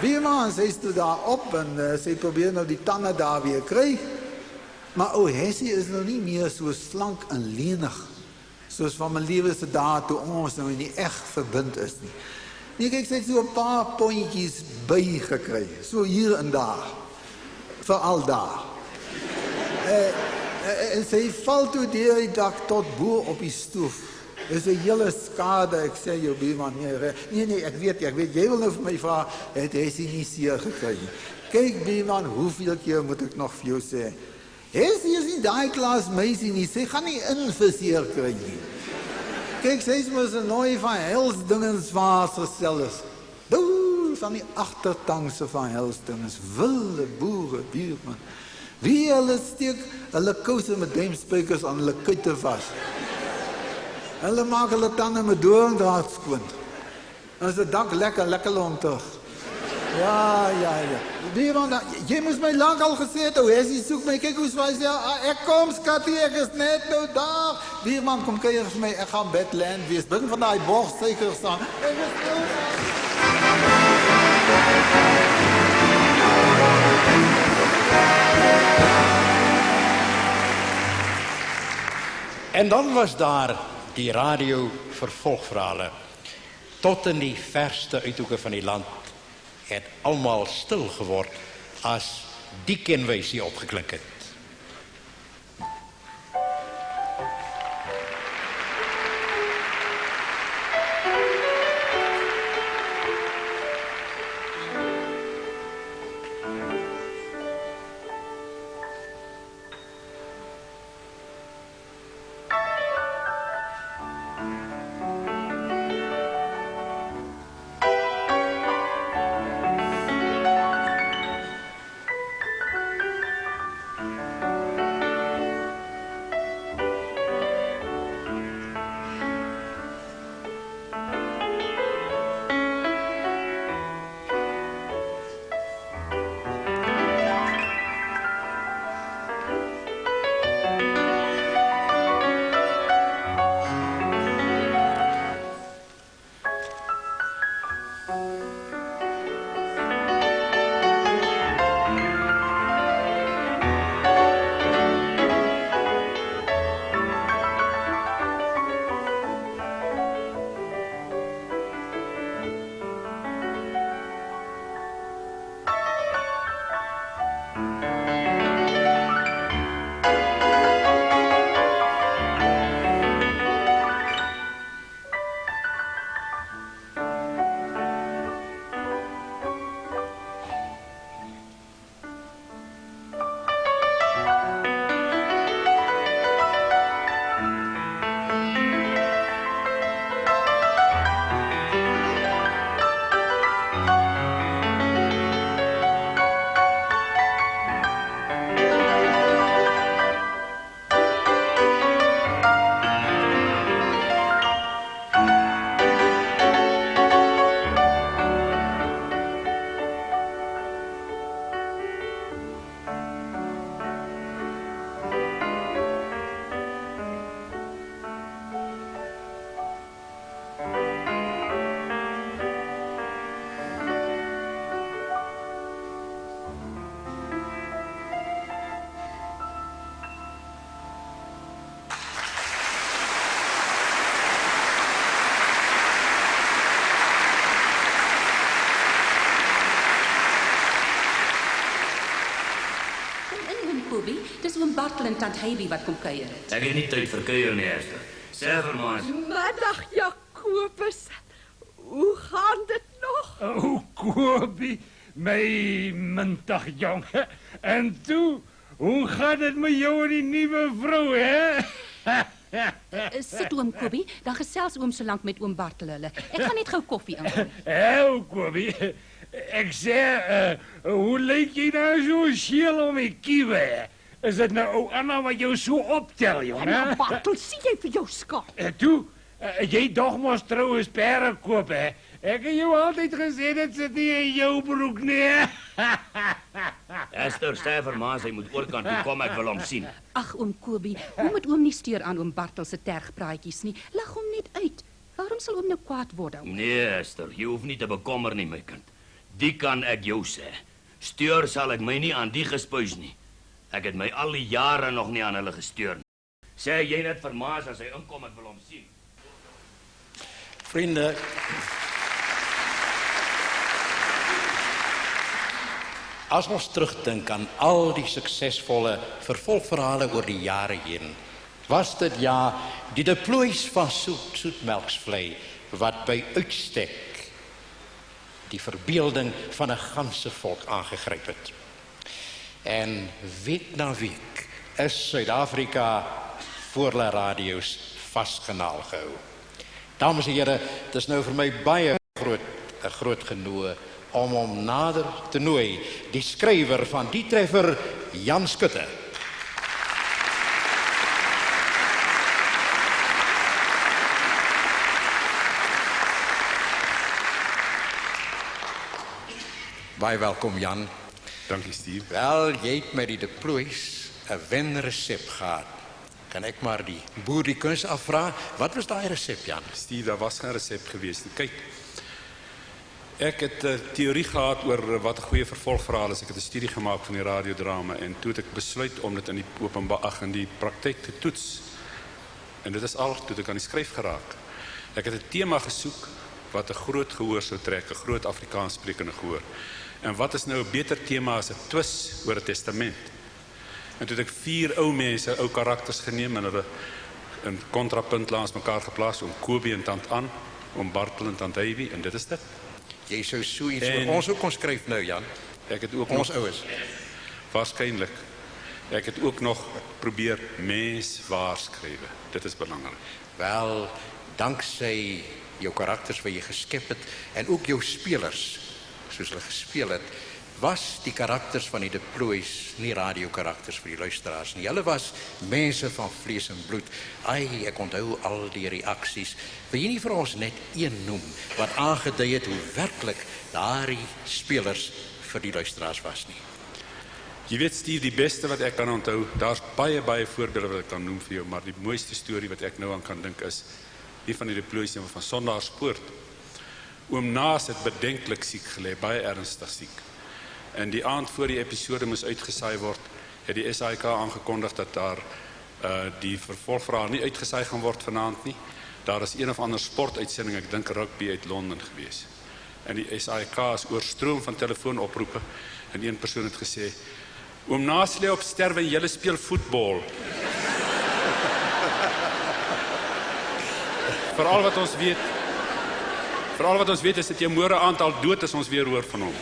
Bierman, sy is toe daar op en sy probeer nou die tande daar weer kry. Maar Oyesie is nou nie meer so slank en lenig soos van my lewe se dae toe ons nou in die eg verbind is nie. Nee, kijk, sy het so 'n paar pondjies bygekry, so hier en daar, veral daar. En sy val toe deur die dak tot bo op die stoof. Dis 'n hele skade, ek sê jou Bierman, nee, ek weet, jy wil nou vir my vra, het hy nie seer gekry nie. Kyk Bierman, hoeveel keer moet ek nog vir jou sê? Hy is nie daai klas meisie nie, sy gaan nie inverseer kry nie. Kijk, sy is mos 'n nooi van helsdingens van haar gestel is. Doe, van die agtertangse van helsdingens, wilde boere, Bierman. Wie hulle steek hulle kouse met duimspykers aan hulle kuite vas. Hulle maak hulle tande met doringdraad skoon. Dan is die dak lekker lontig. Ja. Buurman, jy moes my lang al gesê het, Hessie soek my, kyk hoe swys jy, ek kom skattie, ek is net nou daar. Buurman, kom kuier vir my, ek gaan bedland wees, bring van die borstsuikers aan. Ek is nou En dan was daar die radio vervolgverhale. Tot in die verste uithoeke van die land het almal stil geword as die kenwysie opgeklink het. Dis oom Bartel en tant Heidi wat kom kuier het. Ek het nie tyd vir kuier nie, Esther. Sê vir my. Middag, Jakobus. Hoe gaan dit nog? Kobie, my mintig jong. En toe, hoe gaan dit met jou en die nuwe vrou, hè? Sit oom Kobie, dan gesels oom so lank met oom Bartel hulle. Ek gaan net gou koffie inkom. Kobie, ek sê, hoe lyk jy nou so skeel om die kiewe? Is dit nou ou Anna wat jou so optel, jong, hè? En Bartel, sien jy vir jou skat? Toe, jy dog mos trouwens pere koop, hè? Ek het jou altyd gesê, dit sit nie in jou broek nie. Esther, sê vir ma, sy moet oorkant toe kom, ek wil hom sien. Ag, oom Kobie, hoe moet oom nie steur aan oom Bartel se tergpraatjies nie? Lag hom net uit. Waarom sal oom nou kwaad word? Nee, Esther, jy hoef nie te bekommer nie, my kind. Die kan ek jou sê. Steur sal ek my nie aan die gespuis nie. Ek het my al die jare nog nie aan hulle gesteur nie. Sê jy net vir Maas as hy inkom, ek wil hom sien. Vriende, as ons terugdink aan al die suksesvolle vervolgverhale oor die jare heen, was dit ja die deploys van soetmelksvlei wat by uitstek die verbeelding van 'n ganse volk aangegryp het. En week na week is Suid-Afrika voor hulle radio's vasgenaal gehou. Dames en here, dit is nou vir my baie 'n groot genoeg om hom nader te nooi, die skrywer van die treffer Jan Skutte. Baie welkom, Jan. Dankie, Steve. Wel, jy het met die deploys 'n wenresep gehad. Kan ek maar die boer die kuns afvra? Wat was daai resep, Jan? Steve, daar was geen resep geweest. Kyk, ek het 'n teorie gehad oor wat 'n goeie vervolgverhaal is. Ek het 'n studie gemaak van die radiodrama en toe het ek besluit om dit in die in die praktyk te toets. En dit is al toe ek aan die skryf geraak. Ek het 'n tema gesoek wat 'n groot gehoor sou trek, 'n groot Afrikaans sprekende gehoor. En wat is nou 'n beter tema as 'n twis oor 'n testament? En toe het ek 4 ou mense, ou karakters geneem en hulle in kontrapunt langs mekaar geplaas, om Kobie en Tant An, om Bartel en Tant Davie, en dit is dit. Jy sou so iets oor ons ook kon skryf nou, Jan. Ek het ook ons nog, oues. Waarskynlik. Ek het ook nog probeer menswaar skrywe. Dit is belangrik. Wel, danksy jou karakters wat jy geskep het en ook jou spelers, soos hulle gespeel het, was die karakters van die deploys nie radiokarakters vir die luisteraars nie. Hulle was mense van vlees en bloed. Ai, ek onthou al die reaksies. Wil jy nie vir ons net een noem wat aangedui het hoe werklik daardie spelers vir die luisteraars was nie? Jy weet, Steve, die beste wat ek kan onthou, daar's baie voorbeelde wat ek kan noem vir jou, maar die mooiste storie wat ek nou aan kan dink is nie van die deploys nie, maar van Sondaarspoort. Oom Naas het bedenklik siek gelê, baie ernstig siek. En die aand voor die episode moes uitgesaai word, het die SAIK aangekondig dat daar die vervolgverhaal nie uitgesaai gaan word vanaand nie. Daar is een of ander sportuitsending, ek dink rugby uit Londen gewees. En die SAIK is oorstroom van telefoonoproepe en een persoon het gesê, oom Naas lê op sterwe en julle speel voetbal. Veral wat ons weet is dat jy môre aand al dood is, ons weer hoor van hom.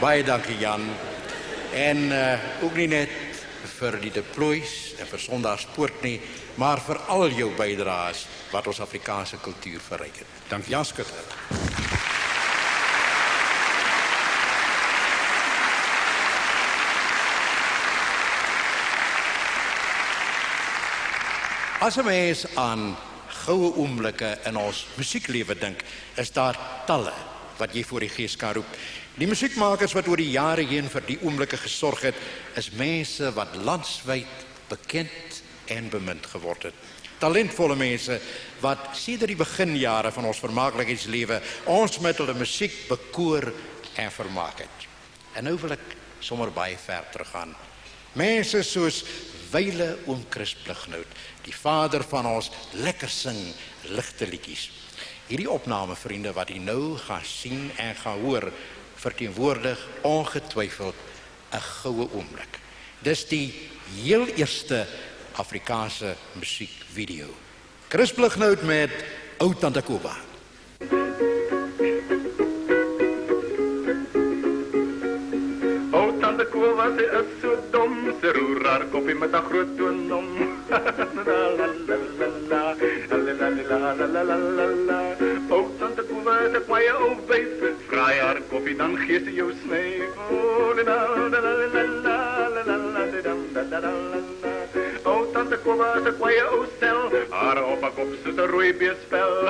Baie dankie, Jan. En ook nie net vir die deploys en vir Sondaarspoort nie, maar vir al jou bydraes wat ons Afrikaanse kultuur verryk het. Dankie. Jan Skutte. As 'n mens aan goue oomblikke in ons musieklewe dink, is daar talle wat jy voor die gees kan roep. Die musiekmakers wat oor die jare heen vir die oomblikke gesorg het, is mense wat landwyd bekend en bemind geword het. Talentvolle mense wat sedert die beginjare van ons vermaaklikheidslewe ons met hulle musiek bekoor en vermaak het. En nou wil ek sommer baie ver teruggaan. Mense soos Wyle oom Chris Plignout, die vader van ons lekker sing ligte liedjies. Hierdie opname, vriende, wat jy nou gaan sien en gaan hoor, verteenwoordig ongetwyfeld 'n goue oomblik. Dis die heel eerste Afrikaanse musiekvideo. Chris Plignout met Ou Tante Koba. Ou Tante Koba, sy is so dom, sy roer haar koppie met 'n groot toon. O, Tante Koba, sy kwaai ou wyf, vraai haar koffie, dan gee sy jou sny. O, Tante Koba, sy kwaai ou stel, haar op 'n kop soos 'n rooi beesvel.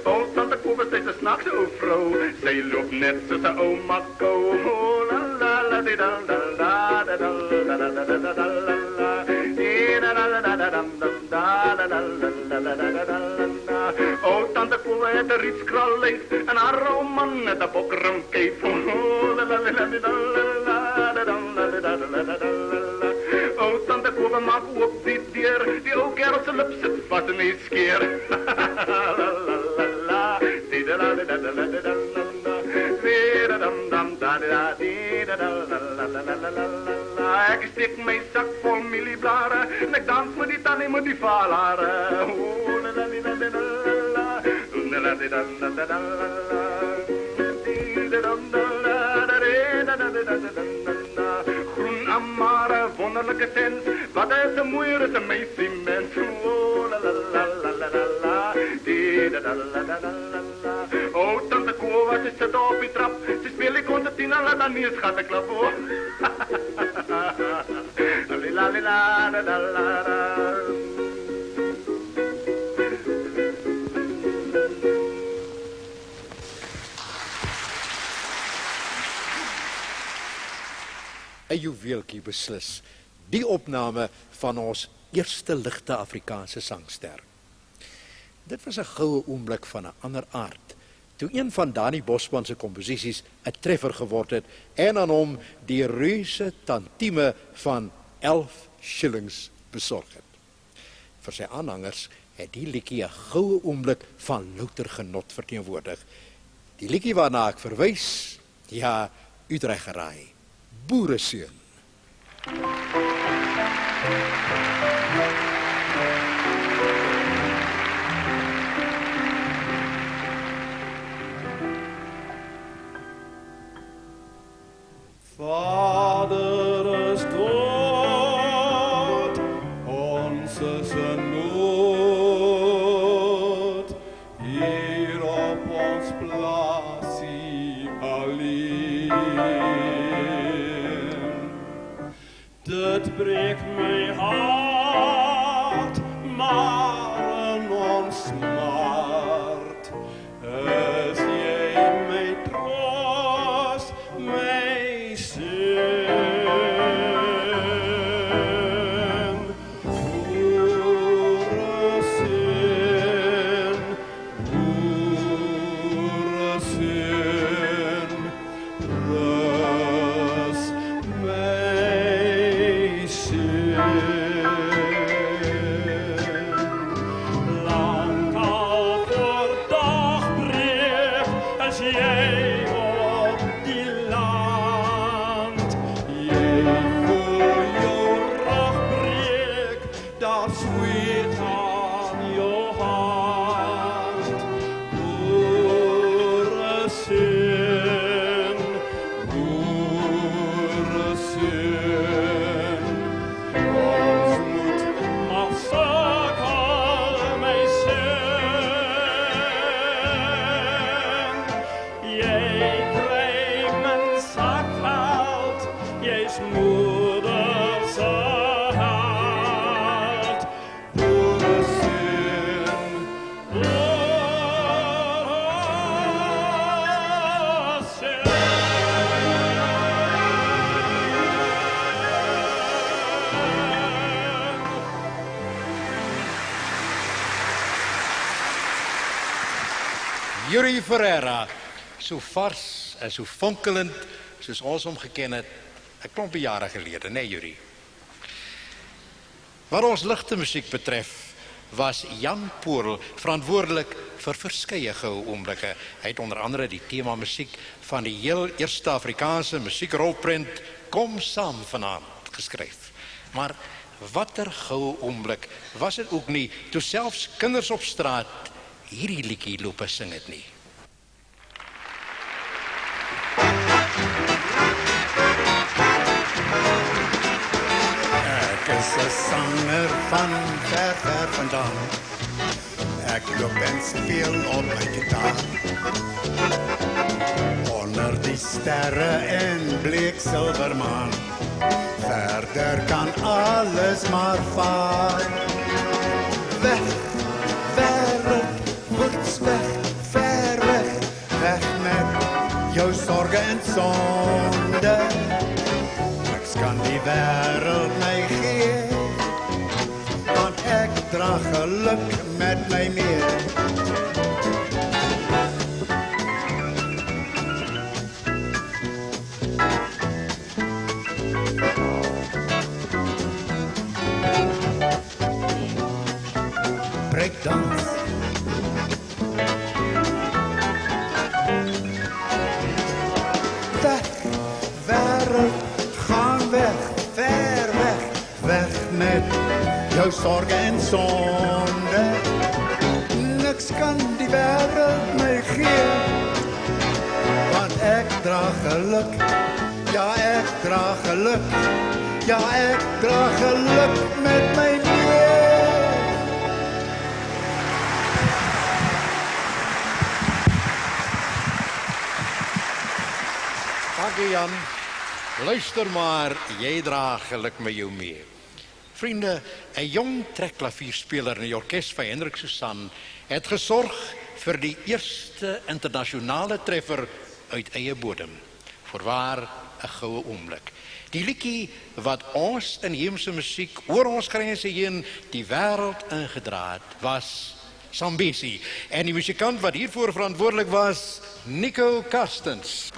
O, Tante Koba, sy is 'n snaakse ou vrou, sy loop net soos 'n ou makkou. O, Tante Koba het 'n rietskraal lyf en haar ou man het 'n bokram kyf. O, Tante Koba maak oop die deur, die ou kerel se lip sit vas in die skeer. Ek steek my sak vol mielieblare en ek dans met die tannie met die vaalhare. Groen amare, wonderlijke sens, wat is 'n mooier is 'n meisie mens. Oh, tante Kowa, ze zit op die trap. Ze speelt die concertina, laat dan niet eens gaat de klap, hoor. Lila, lila, la, la, la, la. Een juweeltjie beslis. Die opname van ons eerste ligte Afrikaanse sangster. Dit was 'n goue oomblik van 'n ander aard, toe een van Dani Bosman se komposisies 'n treffer geword het en aan hom die reuse tantieme van 11 shillings besorg het. Vir sy aanhangers het die liedjie 'n goue oomblik van louter genot verteenwoordig. Die liedjie waarna ek verwys, ja, Utrecht geraai, Boereseun. Vader is dood, ons is in nood, hier op ons plaasie alleen. Dit breek my hart, maar in ons smart is jy my troost, my seun. Boereseun, boereseun, rus my seun. Lang al voor dagbreek is jy op die land. Jy voel jou rug breek, daar sweet aan jou hand. Boereseun, boereseun, ons moet maar sukkel, my seun. Jy kry min sakgeld, jy's moeder se held. Boereseun, Yuri Ferreira, so vars en so fonkelend soos ons hom geken het 'n klompie jare gelede, né Yuri? Wat ons ligte musiek betref, was Jan Poorl verantwoordelik vir verskeie goue oomblikke. Hy het onder andere die tema musiek van die heel eerste Afrikaanse musiekrolprent Kom saam vanaand geskryf. Maar watter goue oomblik was dit ook nie, toe selfs kinders op straat hierdie liedjie loop sing het nie. Ek is 'n sanger van ver, ver vandaan. Ek loop en speel op my gitaar. Onder die sterre en bleek silvermaan. Verder kan alles maar vaar. Weg, wêreld, woeds weg, ver weg. Weg met jou sorge en sonde. Niks kan die wêreld my gee, want ek dra geluk met my mee. Breakdance. Weg, wêreld, gaan weg, ver weg. Weg met jou sorge en sonde. Niks kan die wêreld my gee, want ek dra geluk. Ja, ek dra geluk. Ja, ek dra geluk met my mee. Dankie Jan. Luister maar, jy dra geluk met jou mee. Vriende, 'n jong trekklavierspeler in die orkes van Hendrik Susan het gesorg vir die eerste internasionale treffer uit eie bodem. Voorwaar 'n goue oomblik. Die liedjie wat ons inheemse musiek oor ons grense heen die wêreld ingedra het, was Zambesi. En die musikant wat hiervoor verantwoordelik was, Nico Carstens.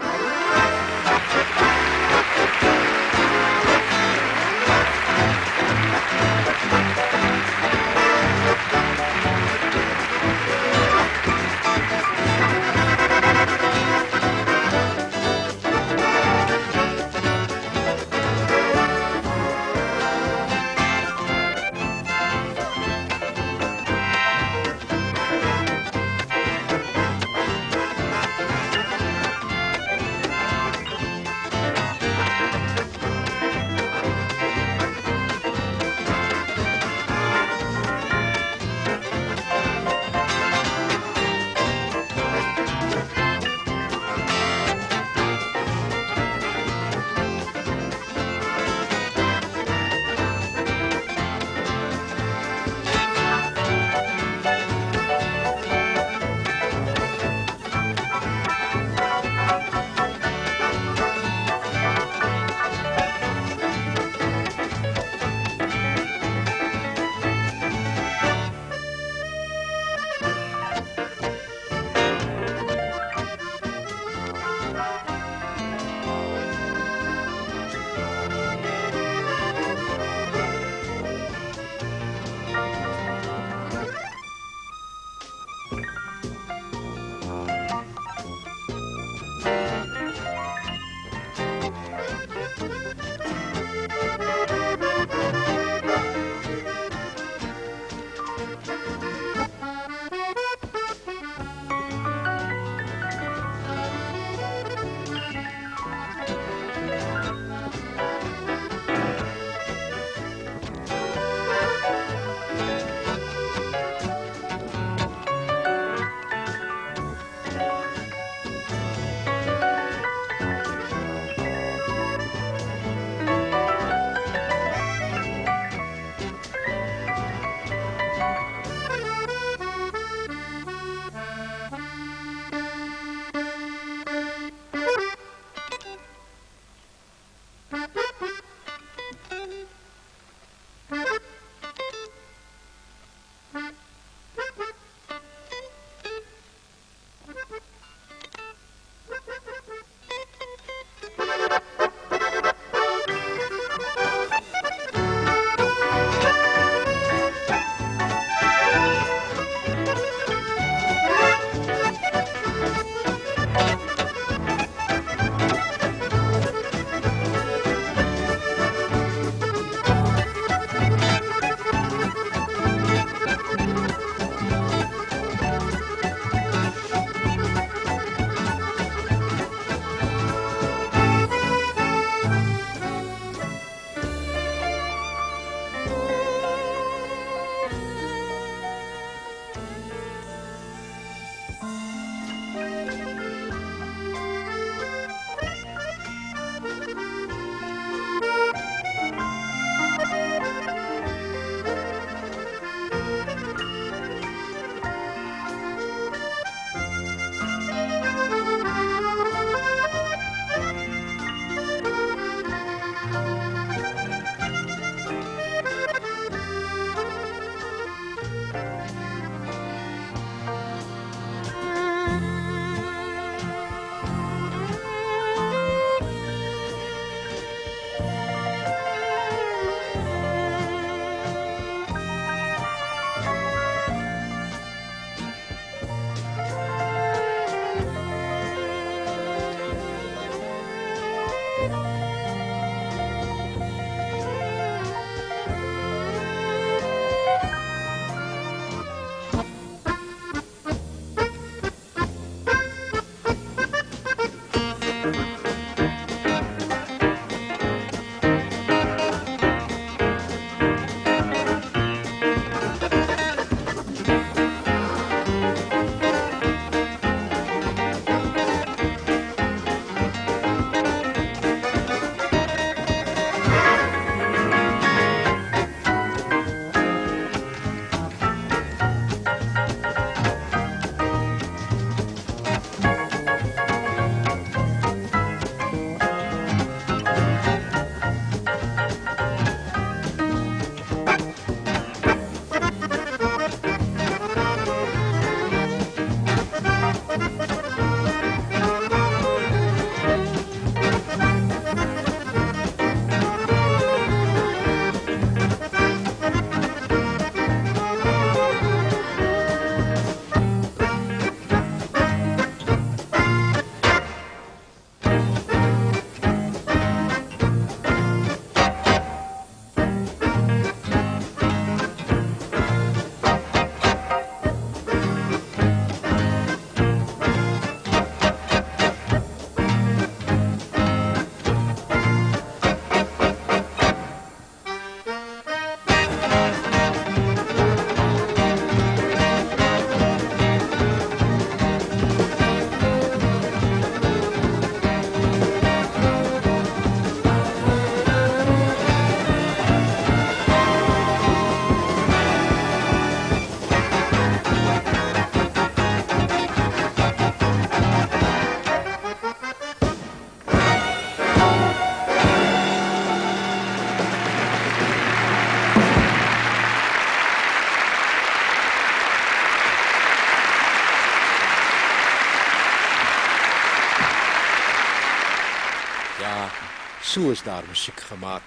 So is daar musiek gemaak.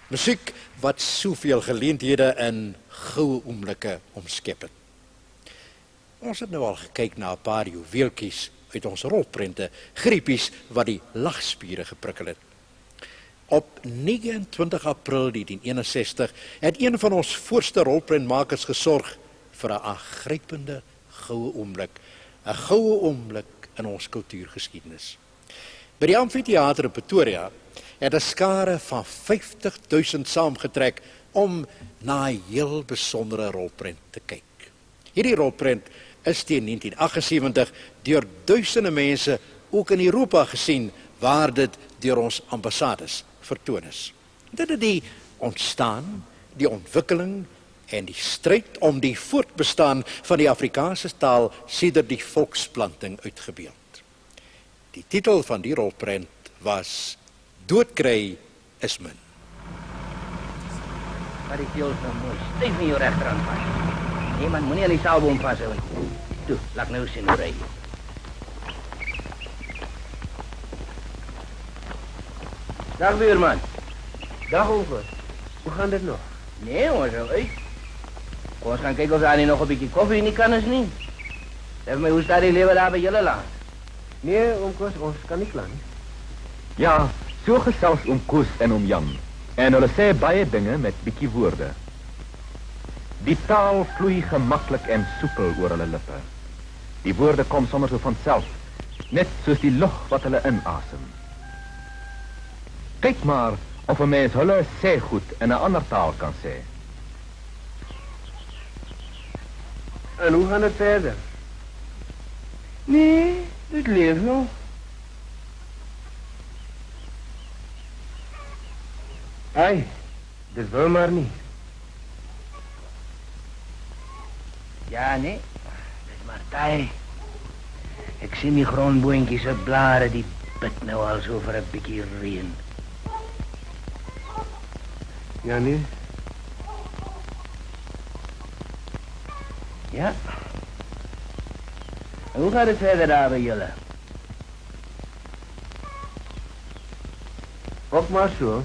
Musiek wat soveel geleenthede in goue oomblikke omskep het. Ons het nou al gekyk na 'n paar juweeltjies uit ons rolprente, griepies wat die lagspiere geprikkel het. Op 29 April 1961 het een van ons voorste rolprentmakers gesorg vir 'n aangrypende goue oomblik, 'n goue oomblik in ons kultuurgeskiedenis. By die Amfitheater in Pretoria het 'n skare van 50.000 saamgetrek om na 'n heel besondere rolprent te kyk. Hierdie rolprent is teen 1978 deur duisende mense ook in Europa gesien, waar dit deur ons ambassades vertoon is. Dit het die ontstaan, die ontwikkeling en die stryd om die voortbestaan van die Afrikaanse taal sedert die volksplanting uitgebeeld. Die titel van die rolprent was Doodkry is min. Maar die keel van mooi, styf in jou regterhand vas. Nee man, moenie aan die saalboom vashou nie. Toe, laat nou sien hoe ry. Dag buurman. Dag over. Hoe gaan dit nog? Nee, ons is uit. Kom ons gaan kijken of daar nog een beetje koffie in die kan is niet. Zeg mij, hoe staat die leeuwen daar bij jullie land? Nee, oom Koos, ons kan niet lang. Ja, so gesels oom Koos en oom Jan. En hulle sê baie dinge met bietjie woorde. Die taal vloei gemaklik en soepel oor hulle lippe. Die woorde kom sommer so vanself, net soos die lug wat hulle inasem. Kyk maar of 'n mens hulle sê goed in 'n ander taal kan sê. En hoe gaan het verder? Nee, dit leeft nog. Ai, dit wil maar niet. Ja, nee, dit is maar taai. Ik zie die grondboontjies op blaren, die bid nou al zo voor een beetje reën. Ja, nee. Ja. En hoe gaat het verder daar bij jullie? Ook maar zo.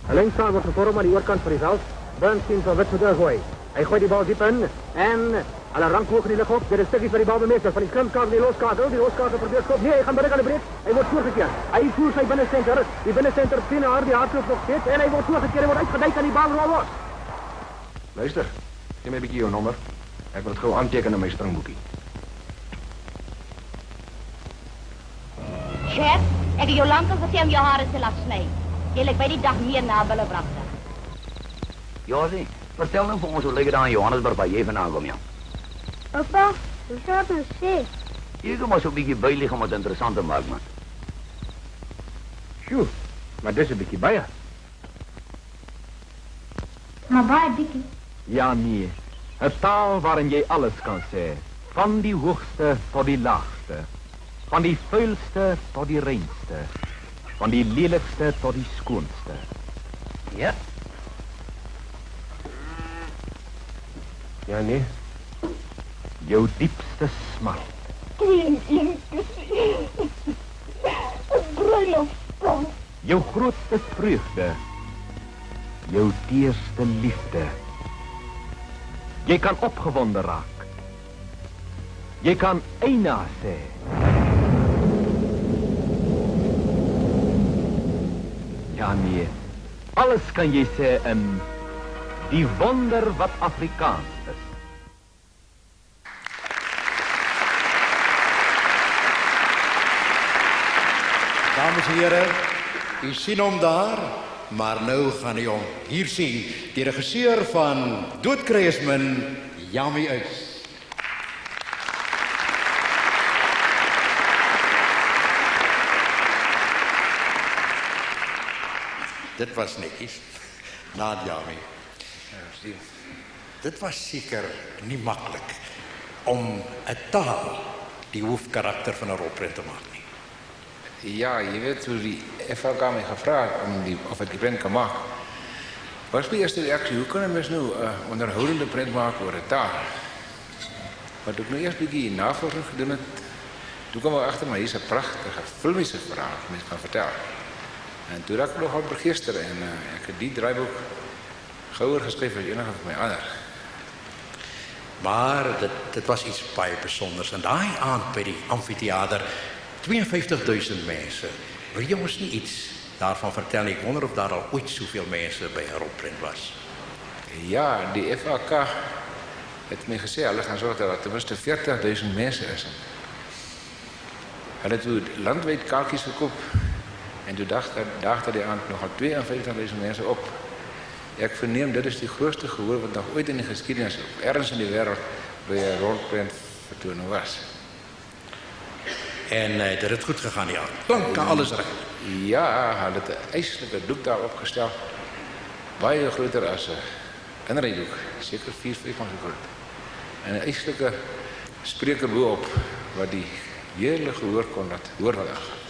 Alleen staan wordt gevormd aan die oorkant van die veld. Bernstein van Witvoeten gooi. Hij gooit die bal diep in en alle rank hoog in die lucht op. Dit is stukjes van die bal bemeester. Van die krimskakel die loskakel probeert schop. Nee, hij gaat aan de breed. Hij wordt voorgekeerd. Hij voert zijn binnencenter. Die binnencenter Pienaar, die hardloopt nog steeds. En hij wordt voorgekeerd. Hij wordt uitgedekt en die bal rol los. Luister, geef mij een beetje jouw nummer. Ik wil het gewoon aantekenen in mijn strangboekie. Chef, ik heb jou lang al gesê om jou hare te laat sny. Jy lyk by die dag meer na wille wragte. Josie, vertel nou vir ons hoe lyk dit aan Johannesburg waar jy vandaan kom, ja. Papa, hoe sou dit sê? Jy kom maar so 'n bietjie bylig om dit interessant te maak, man. Sjoe, maar dis 'n bietjie baie. Maar baie bietjie. Ja, nee. 'n Taal waarin jy alles kan sê, van die hoogste tot die laagste, van die vuilste tot die reinste, van die lelikste tot die skoonste. Ja. Ja, nee. Jou diepste smart. Bruiloftstond. Jou grootste vreugde. Jou teerste liefde. Jy kan opgewonde raak. Jy kan eina sê. Ja, nee. Alles kan jy sê in die wonder wat Afrikaans is. Dames en heren, u sien hom daar, maar nou gaan u hom hier sien. Die regisseur van Doodkry is min, Jamie Uys. Dit was netjies, na Jamie. Dit was zeker niet makkelijk om een taal die hoofdkarakter van een rolprent te maken. Ja, je weet hoe die FLK mij gevraagd om of ik die print kan maken. Was mijn eerste reactie, hoe kunnen we nou onderhoudende print maken over de taal? Maar toen ik nou eerst een beetje navolging gedaan heb, toen kwam ik achter, maar hier is een prachtige filmische verhaal om iets kan vertellen. En toe raak ek nogal begeester en ek het die draaiboek gouer geskryf as enige van my ander. Maar dit was iets baie besonders. En daai aand by die amfitheater, 52.000 mense. Wil jy ons nie iets daarvan vertel? Ek wonder of daar al ooit soveel mense by 'n rolprent was. Ja, die FAK het my gesê, hulle gaan sorg dat daar ten minste 40.000 mense is. Hulle het toe landwyd kaartjies verkoop en toe daagde die aand nogal 52.000 mense op. Ek verneem dit is die grootste gehoor wat nog ooit in die geskiedenis ergens in die wêreld by 'n rolprent vertoning was. En dit het goed gegaan die aand. Planke, alles reg. Ja, hulle het 'n eislike doek daar opgestel. Baie groter as 'n inrydoek, seker 4-5 maal so groot. En 'n eislike spreker bo-op wat die hele gehoor kon laat hoor wat aangaan.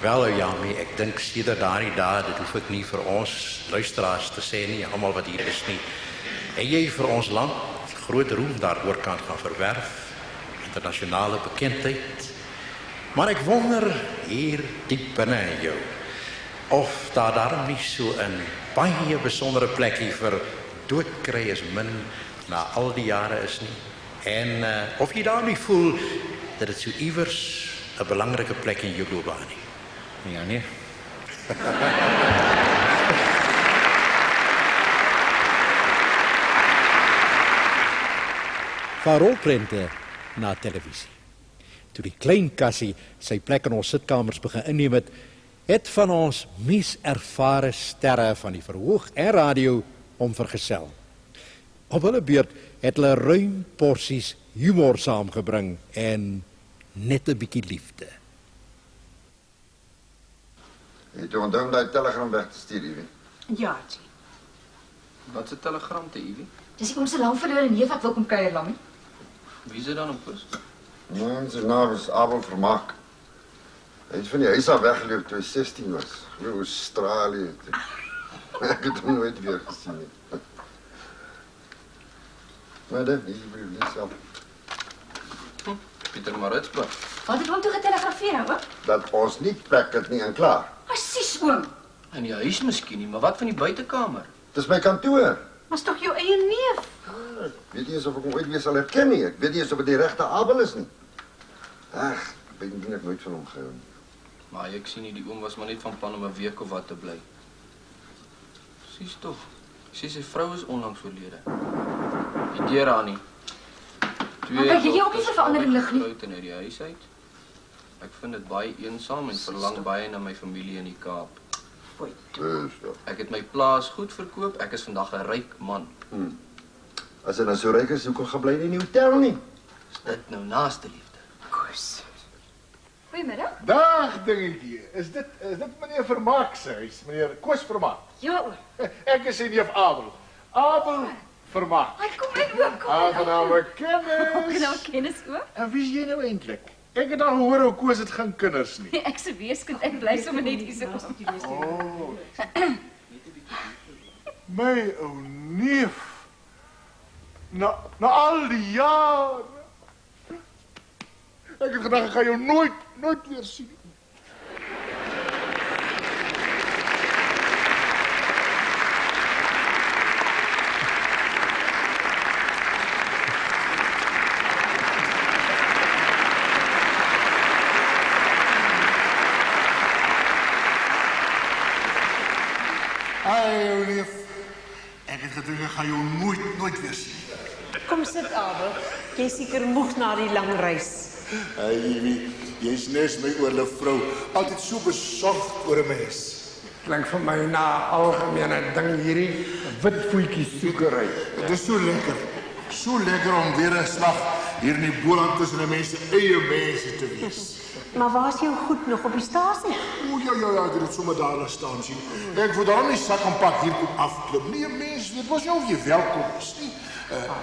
Wel, Jami, ek dink sedert daardie dae, dit hoef ek nie vir ons luisteraars te sê nie, almal wat hier is nie. En jy vir ons land groot roem daaroor kan gaan verwerf, internasionale bekendheid. Maar ek wonder hier diep binne in jou of daar daarom nie so 'n baie besondere plekkie vir doodkry is min na al die jare is nie. En of jy daarmee voel dat dit so iewers 'n belangrike plek in jou loopbaan nie. Ja, nee. Van rolprente na televisie. Toe die klein kassie sy plek in ons sitkamers begin inneem het van ons mees ervare sterre van die verhoog en radio om vergesel. Op hulle beurt het hulle ruim porsies humor saamgebring en net 'n bietjie liefde. Het jy onthou om daai telegram weg te stuur, Ivy? Ja, G. Wat is 'n telegram te Ivy? Dis die onse langverlore neef wat wil kom kuier, Lammie. Wie is dit dan op Koos? Nee, sy naam is Abel Vermaak. Hy het van die huis af weggeloop toe hy 16 was. Oor Australië. Ek het hom nooit weer gesien nie. Maar dit is nie self. Pieter Maritsburg. Wat het hom toe getelegrafeer, oom? Dat ons nie plek het nie en klaar. Presies, oom. In die huis miskien nie, maar wat van die buitekamer? Dis my kantoor. Was tog jou eie neef? Ek weet nie eens of ek hom ooit weer sal herken nie. Ek weet nie eens of dit die regte Abel is nie. Ag, ek weet nie ek nooit van hom gehou nie. Maar ek sien nie, die oom was maar net van plan om 'n week of wat te bly. Sies tog. Sy vrou is onlangs oorlede. Die deur aan nie. Maar kyk jy ook nie vir verandering lig nie? Uit in die huis uit. Ek vind dit baie eensaam en verlang baie na my familie in die Kaap. Ek het my plaas goed verkoop. Ek is vandag 'n ryk man. As hy nou so ryk is, hoekom gaan bly nie in die hotel nie? Is dit nou naaste liefde? Koos. Goeiemiddag. Dag dingetjie. Is dit meneer Vermaak se huis, meneer Koos Vermaak? Ja, oom. Ek is sy neef Abel. Abel Vermaak. Hy kom in, oom, kom. Aangename kennis. Aangename kennis, oom. En wie is jy nou eintlik? Ek het al gehoor hoe Koos het geen kinders nie. Ek se weeskind, ek bly sommer net hier so. Oh. My ou neef. Na al die jare. Ek het gedacht, ek ga jou nooit weer sien. Ai, ou neef. Ek het gedink, ek ga jou nooit weer sien. Kom sit, Abel. Jy is seker moeg na die lang reis. Hey, Ivy, jy's nes my oorle vrou. Altyd so besorgd oor 'n mens. Klink vir my na algemene ding hierdie witvoetjie soekery. Dit is so lekker. So lekker om weer 'n slag hier in die Boland tussen 'n mens se eie mense te wees. Maar waar is jou goed nog op die stasie? O ja, ek het dit sommer daar staan sien. Ek wou daar nie sak en pak hier kom afklim. Nee, mens, weet mos nie of jy welkom is nie.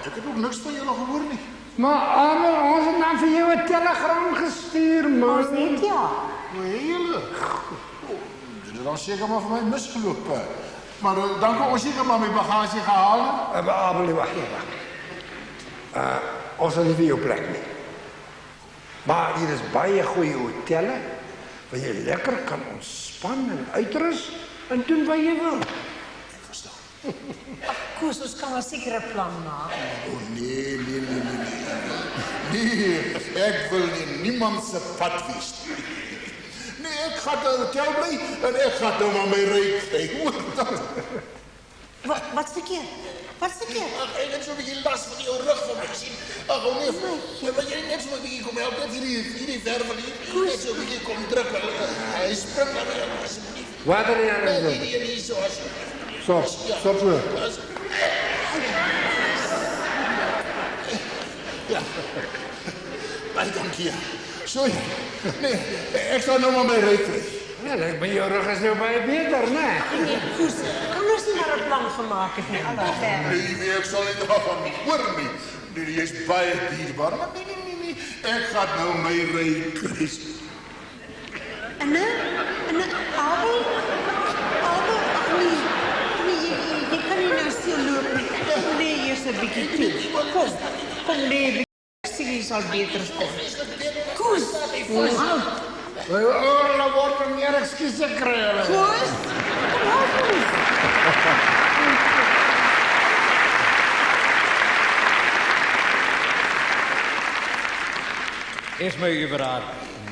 Ek het ook niks van julle gehoor nie. Maar Abel, ons het dan vir jou 'n telegram gestuur, man. Ons net ja. O, hele. Dit het dan seker maar vir my misgeloop. Maar dan kan ons seker maar my bagasie gehaal. Abel, wag. Ons het nie vir jou plek nie. Maar hier is baie goeie hotelle waar jy lekker kan ontspan en uitrus en doen wat jy wil. Koos, ons kan wel seker 'n plan maak. Oh nee. Nee, ek wil nie niemand se pad wees. Nee, ek gaan na die hotel bly en ek gaan nou maar my ry kry. Wat's verkeerd? Wat's verkeerd? Ag, ek het so 'n bietjie las van jou rug van my sien. Ag, hou nee. Wil jy net so 'n bietjie kom help? Net hierdie verf hier. Net so 'n bietjie kom druk. Hy spring maar asseblief. Wat er jy nou doen? Nee, so as. Stop so. Ja. Baie dankie. So ja. Nee, ek sal nou maar my ry kry. Ja, ek ben jou rug is nou baie beter, né? Nee, Koos, kan ons nie maar 'n plan gemaak het nie, alhoewel. Nee, ek sal nie daarvan nie. Hoor nie. Nee, jy's baie dierbaar, maar nee. Ek gaan nou my ry kry. En Abel, ag nee, jy kan nie nou stil loop nie. Nee, jy's 'n bietjie toe. Kom nee, jy sal beter kom. Koos, My oorlog word meer ekskuse kry. Koos, Is my uweraar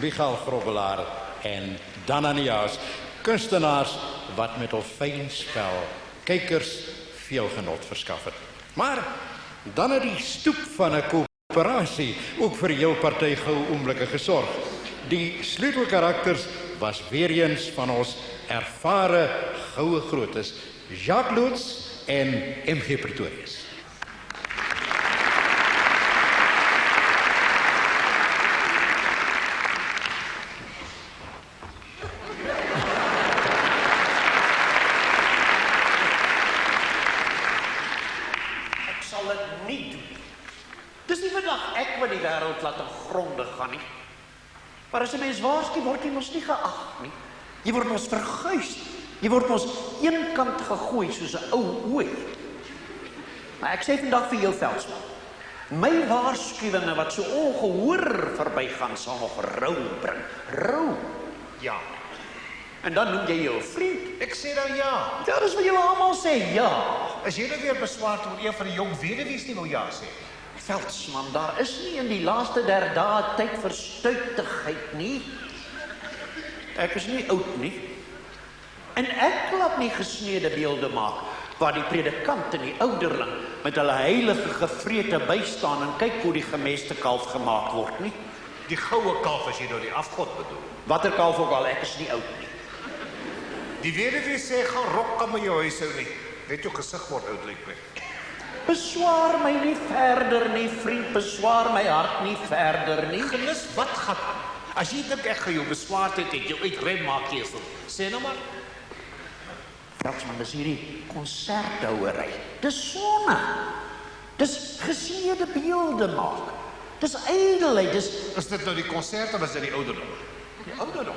Michael Grobbelaar en Dan Aniaas, kunstenaars wat met hul fyn spel kykers veel genot verskaf het. Maar dan het die stoep van 'n koöperasie ook vir heel party goue oomblikke gesorg. Die sleutelkarakters was weer eens van ons ervare goue grootes Jacques Loots en MG Pretorius. Ek sal dit nie doen. Dis nie vandag ek wat die wêreld laat in gronde gaan nie. Maar as 'n mens waarsku word jy mos nie geag nie. Jy word mos verguis. Jy word mos eenkant gegooi soos 'n ou ooi. Maar ek sê vandag vir jou Veldsmann, my waarskuwinge wat so ongehoor verbygaan sal nog rou bring. Rou. Ja. En dan noem jy jou vriend. Ek sê dan ja. Ja, dis wat julle almal sê, ja. As jy nou weer beswaar oor een van die jong weduwees nie wil ja sê. Veldsmann, daar is nie in die laaste der dae tyd vir stuitigheid nie. Ek is nie oud nie. En ek laat nie gesneede beelde maak waar die predikant en die ouderling met hulle heilige gevrete bystaan en kyk hoe die gemeste kalf gemaak word nie. Die goue kalf as jy nou die afgod bedoel. Watter kalf ook al, ek is nie oud nie. Die weduwee sê gaan rok kan by jou huis hou nie. Net jou gesig word oud lyk my. Beswaar my nie verder nie, vriend, beswaar my hart nie verder nie. Genis, wat gaan? As jy dink ek gaan jou beswaar het jou uitrem maak jy vir. Sê nou maar. Veldsmann, dis hierdie konserthouery. Dis sonne. Dis gesneede beelde maak. Dis ydelheid, dis... Is dit nou die konsert of is dit die ouderdom? Die ouderdom?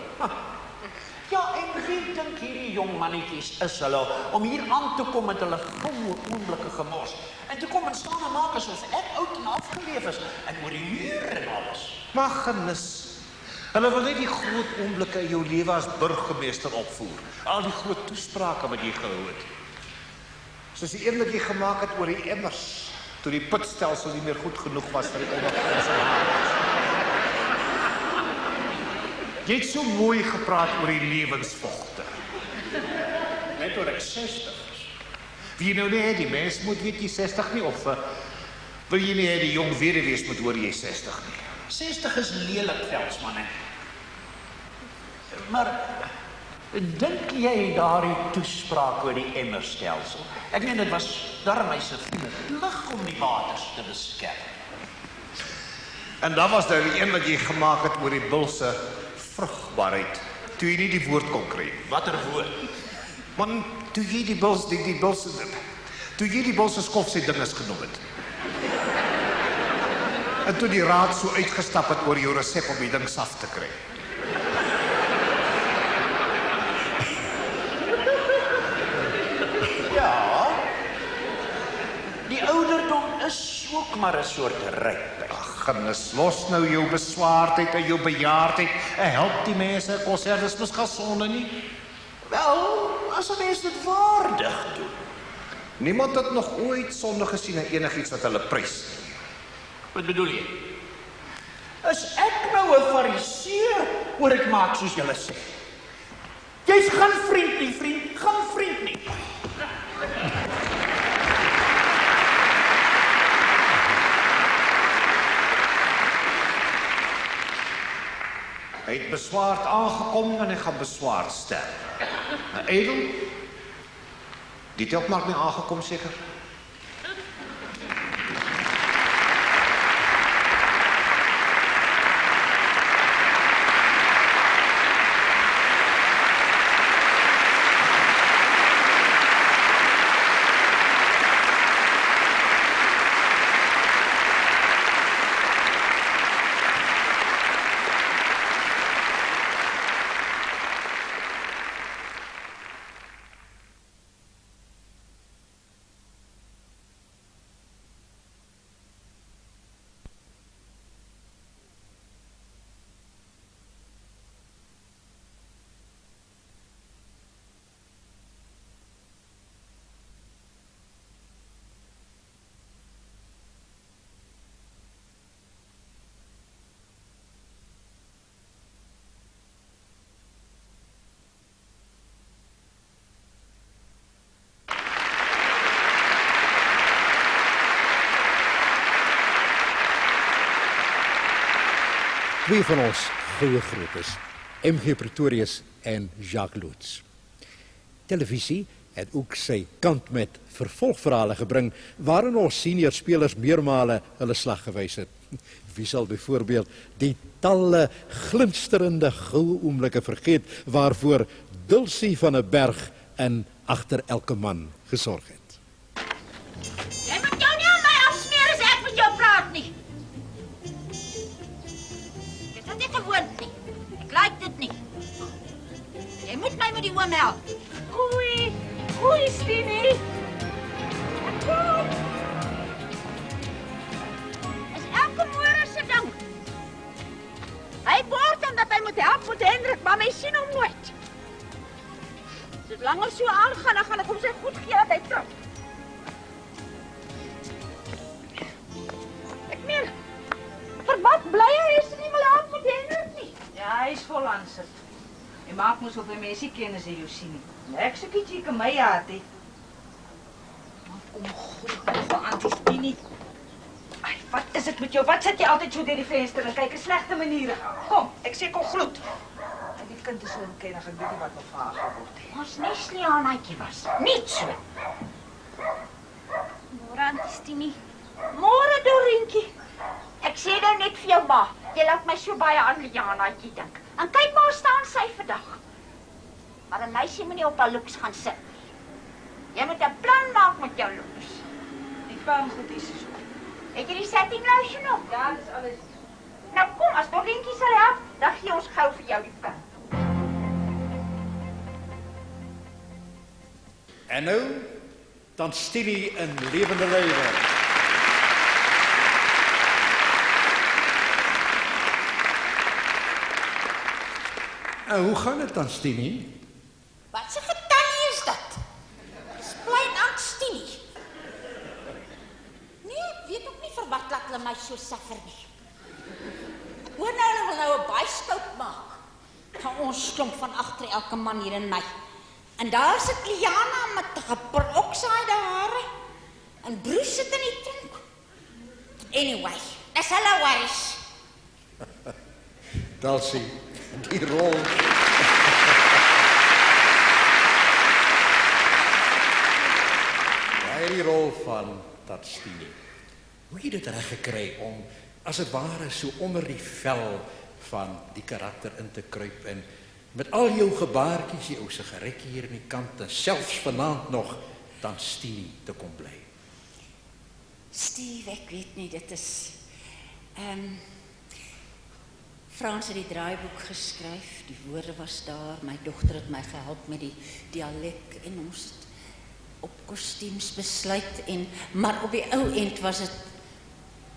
Ja, en wie dink hierdie jong mannetjies is hulle om hier aan te kom met hulle goue oomblikke gemors en te kom en staan en maak asof ek oud en afgeleef is en oor die muur en alles. Maar genis. Hulle wil net die groot oomblikke in jou lewe as burgemeester opvoer. Al die groot toesprake wat jy gehou het. Soos die een wat jy gemaak het oor die emmers, toe die putstelsel nie meer goed genoeg was vir die ondergrondse water. Jy het so mooi gepraat oor die lewensvogte. Net toe ek 60 is. Wie nou nie die mens moet weet jy 60 nie of wil jy nie die jong weduwees moet hoor jy 60 nie. 60 is lelik, Veldsmann. Maar dink jy daardie toespraak oor die emmerstelsel? Ek meen dit was darm se plig om die waters te beskerm. En dan was daar die een wat jy gemaak het oor die bulse vrugbaarheid. Toe jy nie die woord kon kry. Watter woord? Man, toe jy die bulse skof sy dinges genoem het. En toe die raad so uitgestap het oor jou resep om die ding saf te kry. Ja, die ouderdom is ook maar 'n soort rypheid. Ag, Agnes, los nou jou beswaardheid en jou bejaardheid en help die mense, konsert is mos gaan sonde nie. Wel, as 'n mens dit waardig doen. Niemand het nog ooit sonde gesien in enigiets wat hulle prys. Wat bedoel jy? Is ek nou 'n fariseer, hoor ek maak soos julle sê. Jy's geen vriend nie, vriend, geen vriend nie. Hy het beswaard aangekom en hy gaan beswaard sterf. Edel, die telk maak nie aangekom seker. Twee van ons goeie grootes, M.G. Pretorius en Jacques Loots. Televisie het ook sy kant met vervolgverhale gebring, waarin ons senior spelers meermale hulle slag gewys het. Wie sal byvoorbeeld die talle glinsterende goue oomblikke vergeet, waarvoor Dulcie van 'n Berg in Agter elke man gesorg het. Jy moet jou nie aan my afsmeer as ek met jou praat nie. Dit is gewoond nie. Ek like dit nie. Jy moet my met die oom help. Oei, oei, Stenie. Is elke môre se ding. Hy word omdat hy moet help met Hendrik, maar my sien hom nooit. Solank ons so aangaan, dan gaan ek hom sy goed gee dat hy trou. Ek meen, vir wat bly hy is nie mal aan met Hendrik nie? Ja, hy is vol aansit. Jy maak mos op 'n mensie ken as jy jou sien nie. Ek soek iets hier my haat het. Ongelukkig vir Auntie Stenie. Ai, wat is dit met jou? Wat sit jy altyd so deur die venster en kyk 'n slegte maniere? Kom, ek sê kom gloed. Die kind is so onkennig, ek weet nie wat nog van haar geword het. Ons Neslianaatjie was. Niet so. Môre Auntie Stenie. Môre Dorientjie. Ek sê nou net vir jou ma, jy laat my so baie aan Lianaatjie dink. En kyk waar staan sy vandag. Maar 'n meisie moet nie op haar looks gaan sit. Jy moet 'n plan maak met jou looks. Die pan goed is so. Het jy die setting lotion nog? Ja, dis alles. Nou kom, as Dorientjie sal help, dan gee ons gou vir jou die pen. En nou, dan Stenie in lewende lywe. En hoe gaan dit dan, Stenie? Wat se getannie is dit? Dis plain Aunt Stenie. Nee, ek weet ook nie vir wat laat hulle my so suffer nie. Ek hoor nou hulle wil nou 'n byskout maak. Van ons klomp van agter elke man hier in my. En daar sit Liana met geperoxide hare. En Bruce sit in die tronk. Anyway, dis hulle worries. Dulcie, die rol. Die rol van dat Stenie. Hoe jy dit reg gekry om as dit ware so onder die vel van die karakter in te kruip en met al jou gebaartjies, jou sigaretjie hier in die kant en selfs vanaand nog dan Stenie te kom bly. Steve, ek weet nie, dit is Frans het die draaiboek geskryf, die woorde was daar, my dogter het my gehelp met die dialek en ons het op kostuums besluit maar op die ou end was dit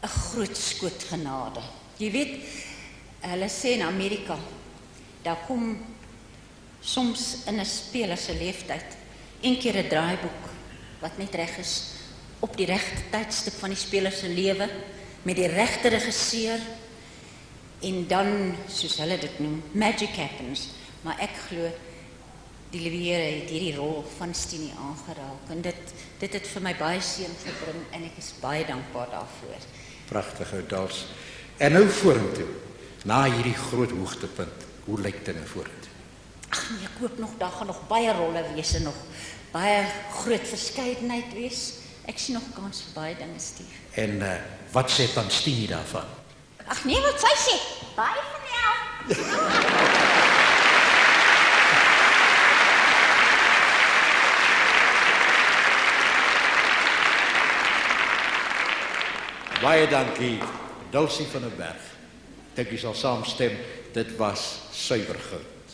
'n groot skoot genade. Jy weet, hulle sê in Amerika, daar kom soms in 'n speler se leeftyd een keer 'n draaiboek wat net reg is op die regte tydstip van die speler se lewe met die regte regisseur en dan, soos hulle dit noem, magic happens. Maar ek glo die Liewe het hierdie rol van Stini aangeraak en dit het vir my baie seën gebring en ek is baie dankbaar daarvoor. Pragtig, ou Dals. En nou vorentoe, na hierdie groot hoogtepunt, hoe lyk dinge vorentoe? Ag nee, ek hoop nog, daar gaan nog baie rolle wees en nog baie groot verskeidenheid wees. Ek sien nog kans vir baie dinge, Steve. En wat sê dan Stini daarvan? Ag nee, wat sy sê? Baie van jou. Baie dankie, Dulcie van der Berg. Dink jy sal saamstem, dit was suiwer goud.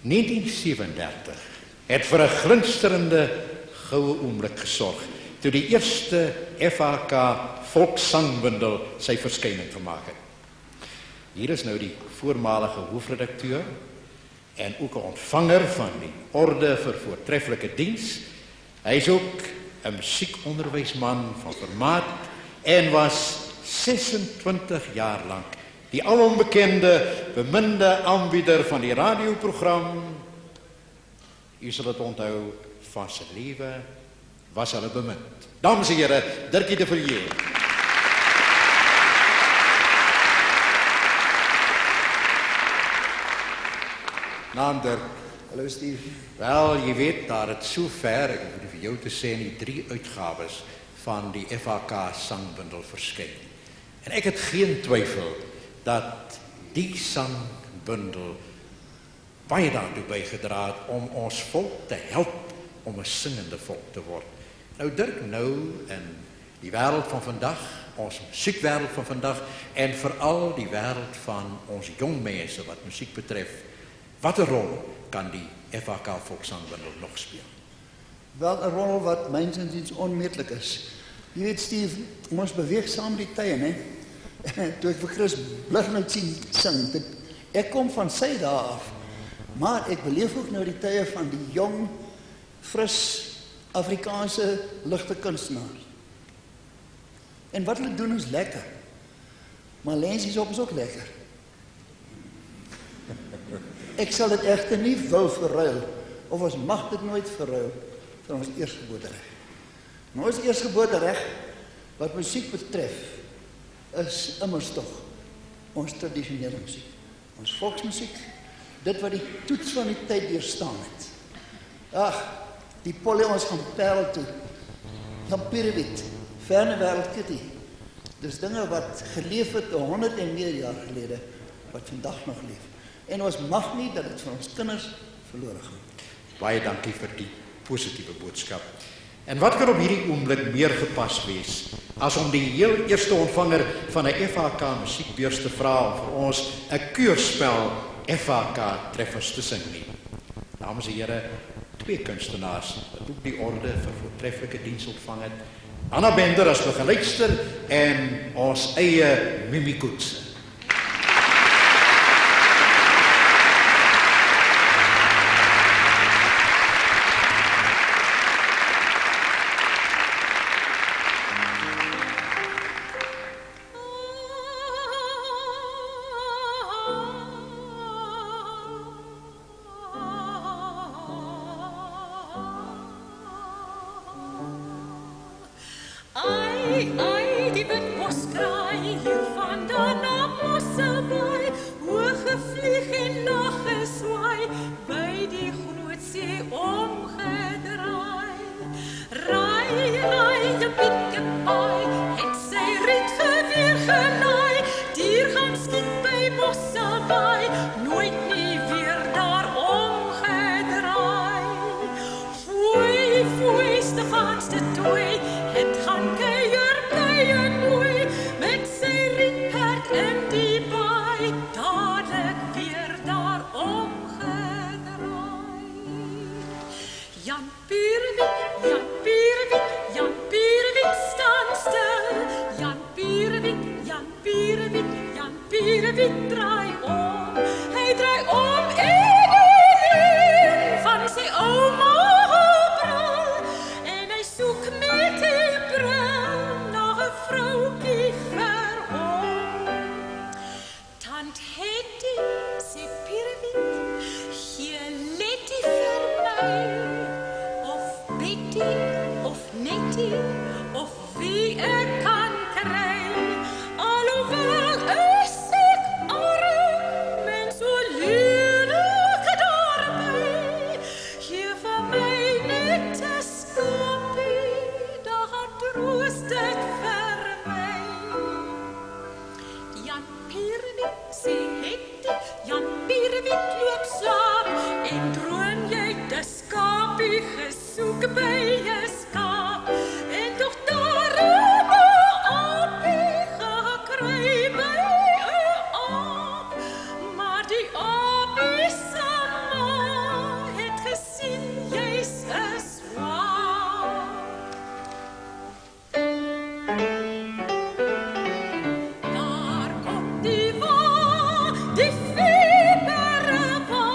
1937 het vir 'n glinsterende goue oomblik gesorg toe die eerste FHK volkssangbundel sy verskyning gemaak het. Hier is nou die voormalige hoofredakteur en ook 'n ontvanger van die orde vir voortreffelike diens. Hy is ook 'n musiekonderwysman van vermaak en was 26 jaar lank die alombekende, beminde aanbieder van die radioprogram. U sal dit onthou, van sy lewe was hulle bemind. Dames en here, Dirkie de Villiers. Naam Dirk. Hallo Steve. Wel, jy weet, daar het so ver, ek hoef nie vir jou te sê nie, 3 uitgawes van die FHK sangbundel verskyn. En ek het geen twyfel dat die sangbundel baie daartoe bygedra het om ons volk te help om 'n singende volk te word. Nou Dirk, nou in die wêreld van vandag, ons musiekwêreld van vandag en veral die wêreld van ons jong mense wat musiek betref, watter rol kan die FHK volkssangbundel nog speel? Wel 'n rol wat myns insiens onmetlik is. Jy weet Steve, ons beweeg saam die tye, né? Toe ek vir Chris Blighnout sien sing, ek kom van sy dae af, maar ek beleef ook nou die tye van die jong, fris, Afrikaanse ligte kunstenaars. En wat hulle doen is lekker, maar lensies op is ook lekker. Ek sal dit egter nie wou verruil, of ons mag dit nooit verruil, vir ons eerstgeboortereg. Maar ons eerstgeboortereg, wat musiek betref, is immers tog ons tradisionele musiek, ons volksmusiek, dit wat die toets van die tyd deurstaan het. Ag, die Polly ons gaan Parel toe, gaan Pierrewiet, Verne Wêreld Kitty. Dis dinge wat geleef het 100 en meer jaar gelede, wat vandag nog leef. En ons mag nie dat dit vir ons kinders verlore gaan. Baie dankie vir die positiewe boodskap. En wat kan op hierdie oomblik meer gepas wees as om die heel eerste ontvanger van 'n FHK musiekbeurs te vra om vir ons 'n keurspel FHK treffers te sing nie. Dames en here, 2 kunstenaars wat ook die orde vir voortreffelike diens ontvang het. Anna Bender as begeleidster en ons eie Mimi Koets. Ai, die witboskraai hier vandaan na Mosselbaai, hoog gevlieg en nog geswaai, by die groot see omgedraai. Raai, die Pietkepaai, het sy rietgeweer gelaai, dier gaan skiet by Mosselbaai, nooit nie weer daar omgedraai. Foei, foei, Stefaanste toei, het gaan kuier by en mooi, met sy rietperd in die baai, dadelik weer daar omgedraai. Jan Pierrewiet, Jan Pierrewiet, Jan Pierrewiet staan stil, Jan Pierrewiet draai om. Hy draai om en van sy ouma bril. En hy soek met die bril na 'n vroukie vir hom. Tant Hetty sê Pierrewiet, gee Letty vir my. Of Betty, of Nettie, of wie ek kan kry. Alhoewel is ek arm en so lelik daarby. Gee vir my net 'n skapie, daar troost ek vir my. Jan Pierrewiet sê Hetty, Jan Pierrewiet loop slaap en droom jy 'n skapie gesoek by 'n skaap. En tog daar 'n aapie gekry by 'n aap. Maar die aapie se ma het gesien jy's 'n swaap. Daar kom die wa, die febere wa.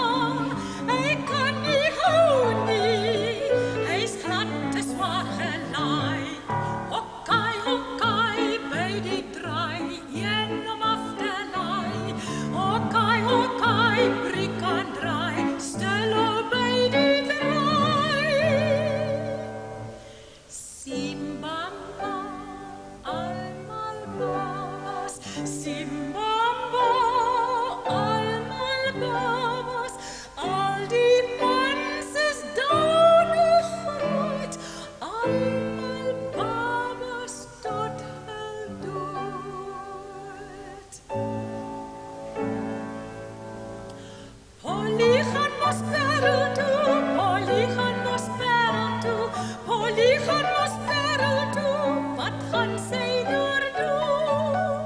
Hy kan nie hou nie, hy's glad te swaar gelaai. Hokkai, hokkai, by die draai, een om af te laai. Hokkai, hokkai, brik aan draai, stil op by die draai. Simbamba, almal babas, Simbamba, almal babas, al die mans is daar nog groot, almal babas tot hul dood. Polly gaan mos Parel toe, Polly gaan mos Parel toe, Polly gaan mos Parel toe, wat gaan sy daar doen?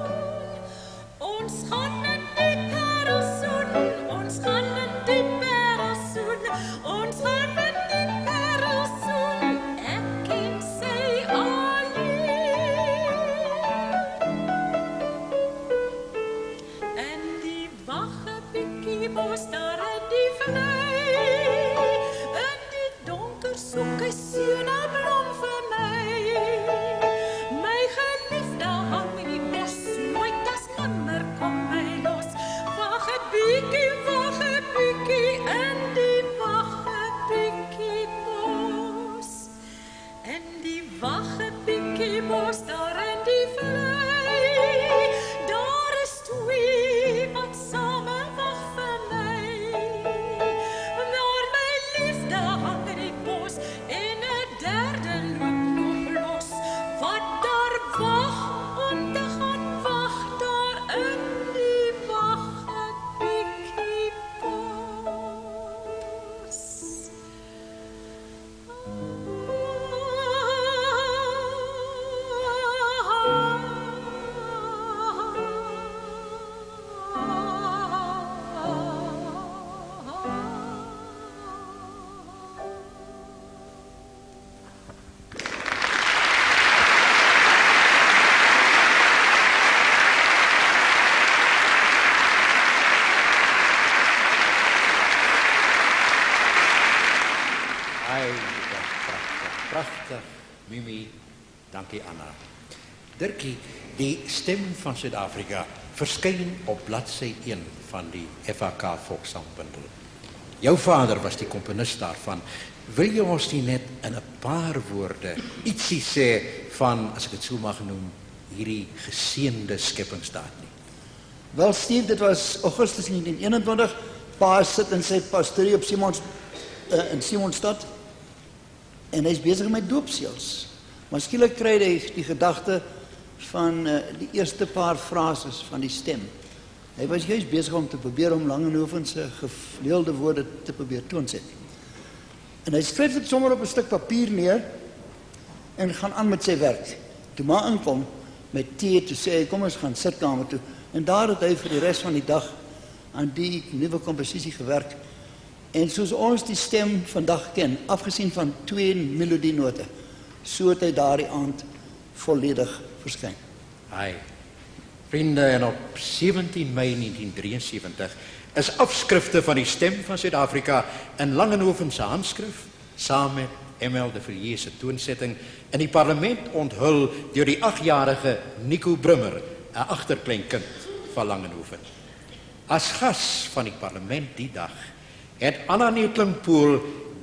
Ons gaan in die Parel soen, ons gaan in die Parel soen, ons gaan in die Parel soen, ek en sy alleen. En die wagge bietjie bos daar in die vlei, in die donker soek 'n seunblom vir my. My geliefde hang in die bos, nooit as nimmer kom my los. Wag 'n bietjie in die wagge bietjie bos. En die wagge bietjie bos daar in die vlei, daar is twee wat same wag vir my. Maar my liefde hang in die bos en 'n derde loop nog los. Wat daar wag om te gaan wag daar in die wagge bietjie bos. Ai, pragtig, pragtig. Mimi, dankie Anna. Dirkie, die stem van Suid-Afrika verskyn op bladsy 1 van die FHK Volksangbundel. Jou vader was die komponis daarvan. Wil jy ons nie net in 'n paar woorde ietsie sê van, as ek dit so mag noem, hierdie geseënde skepingsdaad nie? Wel Steve, dit was Augustus 1921. Pa sit in sy pastorie op in Simonstad en hy's besig met doopseels. Maar skielik kry hy die gedagte van die eerste paar frases van die stem. Hy was juist besig om te probeer om Langehoven se gevleelde woorde te probeer toonset. En hy skryf dit sommer op 'n stuk papier neer en gaan aan met sy werk. Toe ma inkom met tee, toe sê hy, kom ons gaan sitkamer toe. En daar het hy vir die res van die dag aan die nuwe komposisie gewerk. En soos ons die stem vandag ken, afgesien van 2 melodienote, so het hy daardie aand volledig verskyn. Ai, Vriende, en op 17 Mei 1973 is afskrifte van die Stem van Suid-Afrika in Langenhoven se handskrif, saam met M.L. de Villiers se toonsetting, in die parlement onthul deur die 8-jarige Nico Brummer, 'n agterkleinkind van Langenhoven. As gas van die parlement die dag het Anna Neutling-Pool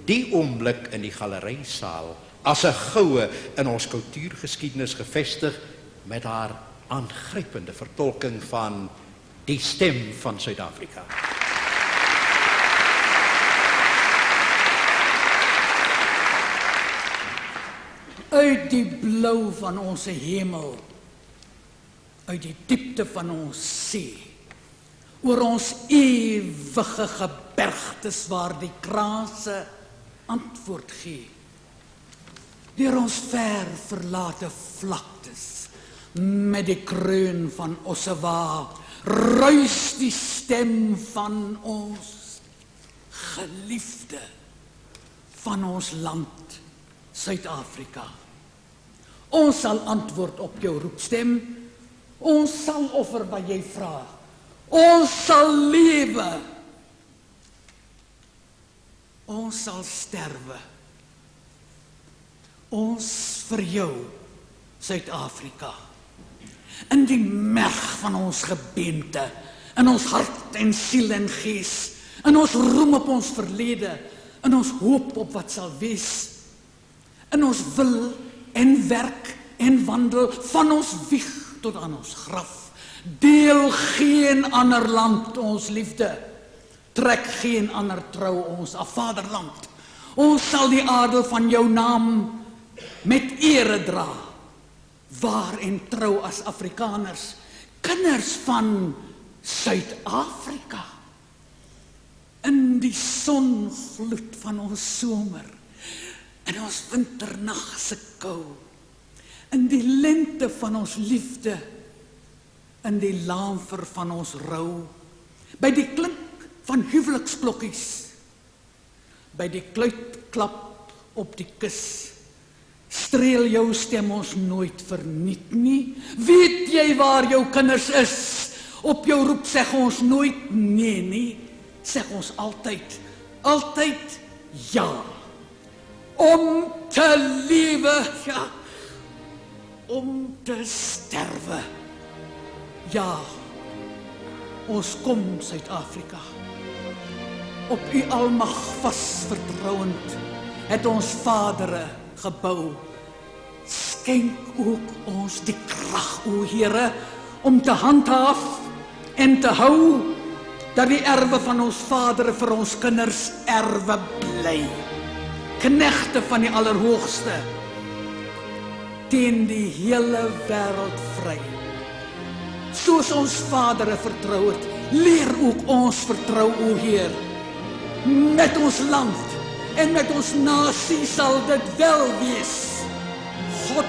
die oomblik in die galerysaal as 'n goue in ons kultuurgeskiedenis gevestig met haar aangrypende vertolking van die Stem van Suid-Afrika. Uit die blou van ons hemel, uit die diepte van ons see, oor ons ewige gebergtes waar die kraanse antwoord gee, deur ons ver verlate vlaktes, met die kreun van Ossewa, ruis die stem van ons geliefde, van ons land, Suid-Afrika. Ons sal antwoord op jou roepstem, ons sal offer wat jy vra, ons sal lewe, ons sal sterwe, ons vir jou, Suid-Afrika. In die merg van ons gebeente, in ons hart en siel en gees, in ons roem op ons verlede, in ons hoop op wat sal wees, in ons wil en werk en wandel, van ons wieg tot aan ons graf, deel geen ander land ons liefde, trek geen ander trou ons af, vaderland. Ons sal die adel van jou naam met ere dra, waar en trou as Afrikaners, kinders van Suid-Afrika. In die songloed van ons somer, in ons winternag se kou, in die lente van ons liefde, in die laamver van ons rou, by die klink van huweliksklokkies, by die kluitklap op die kus, streel jou stem ons nooit verniet nie. Weet jy waar jou kinders is? Op jou roep seg ons nooit nee nie, seg ons altyd, altyd ja. Om te lewe, ja, om te sterwe. Ja, ons kom Suid-Afrika. Op u almag vas vertrouend, het ons vadere gebou. Skenk ook ons die krag, o Here, om te handhaaf en te hou, dat die erwe van ons vadere vir ons kinders erwe bly. Knegte van die Allerhoogste, teen die hele wêreld vry. Soos ons vadere vertrou het, leer ook ons vertrou, o Heer. Met ons land en met ons nasie sal dit wel wees. God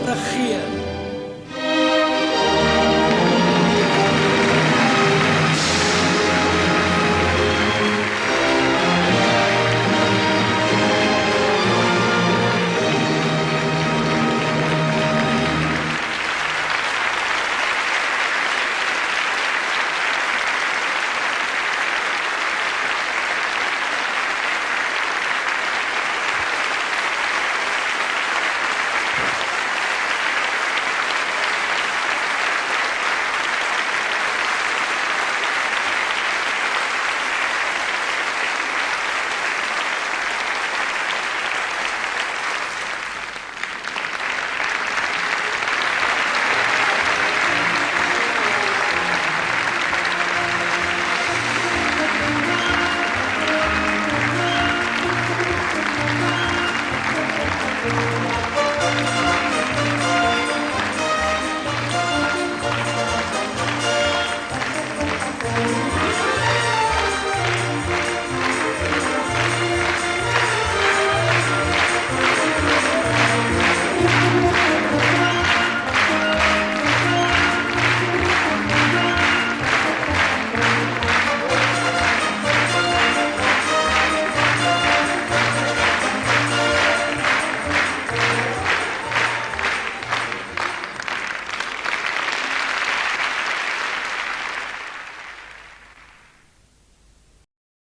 regeer.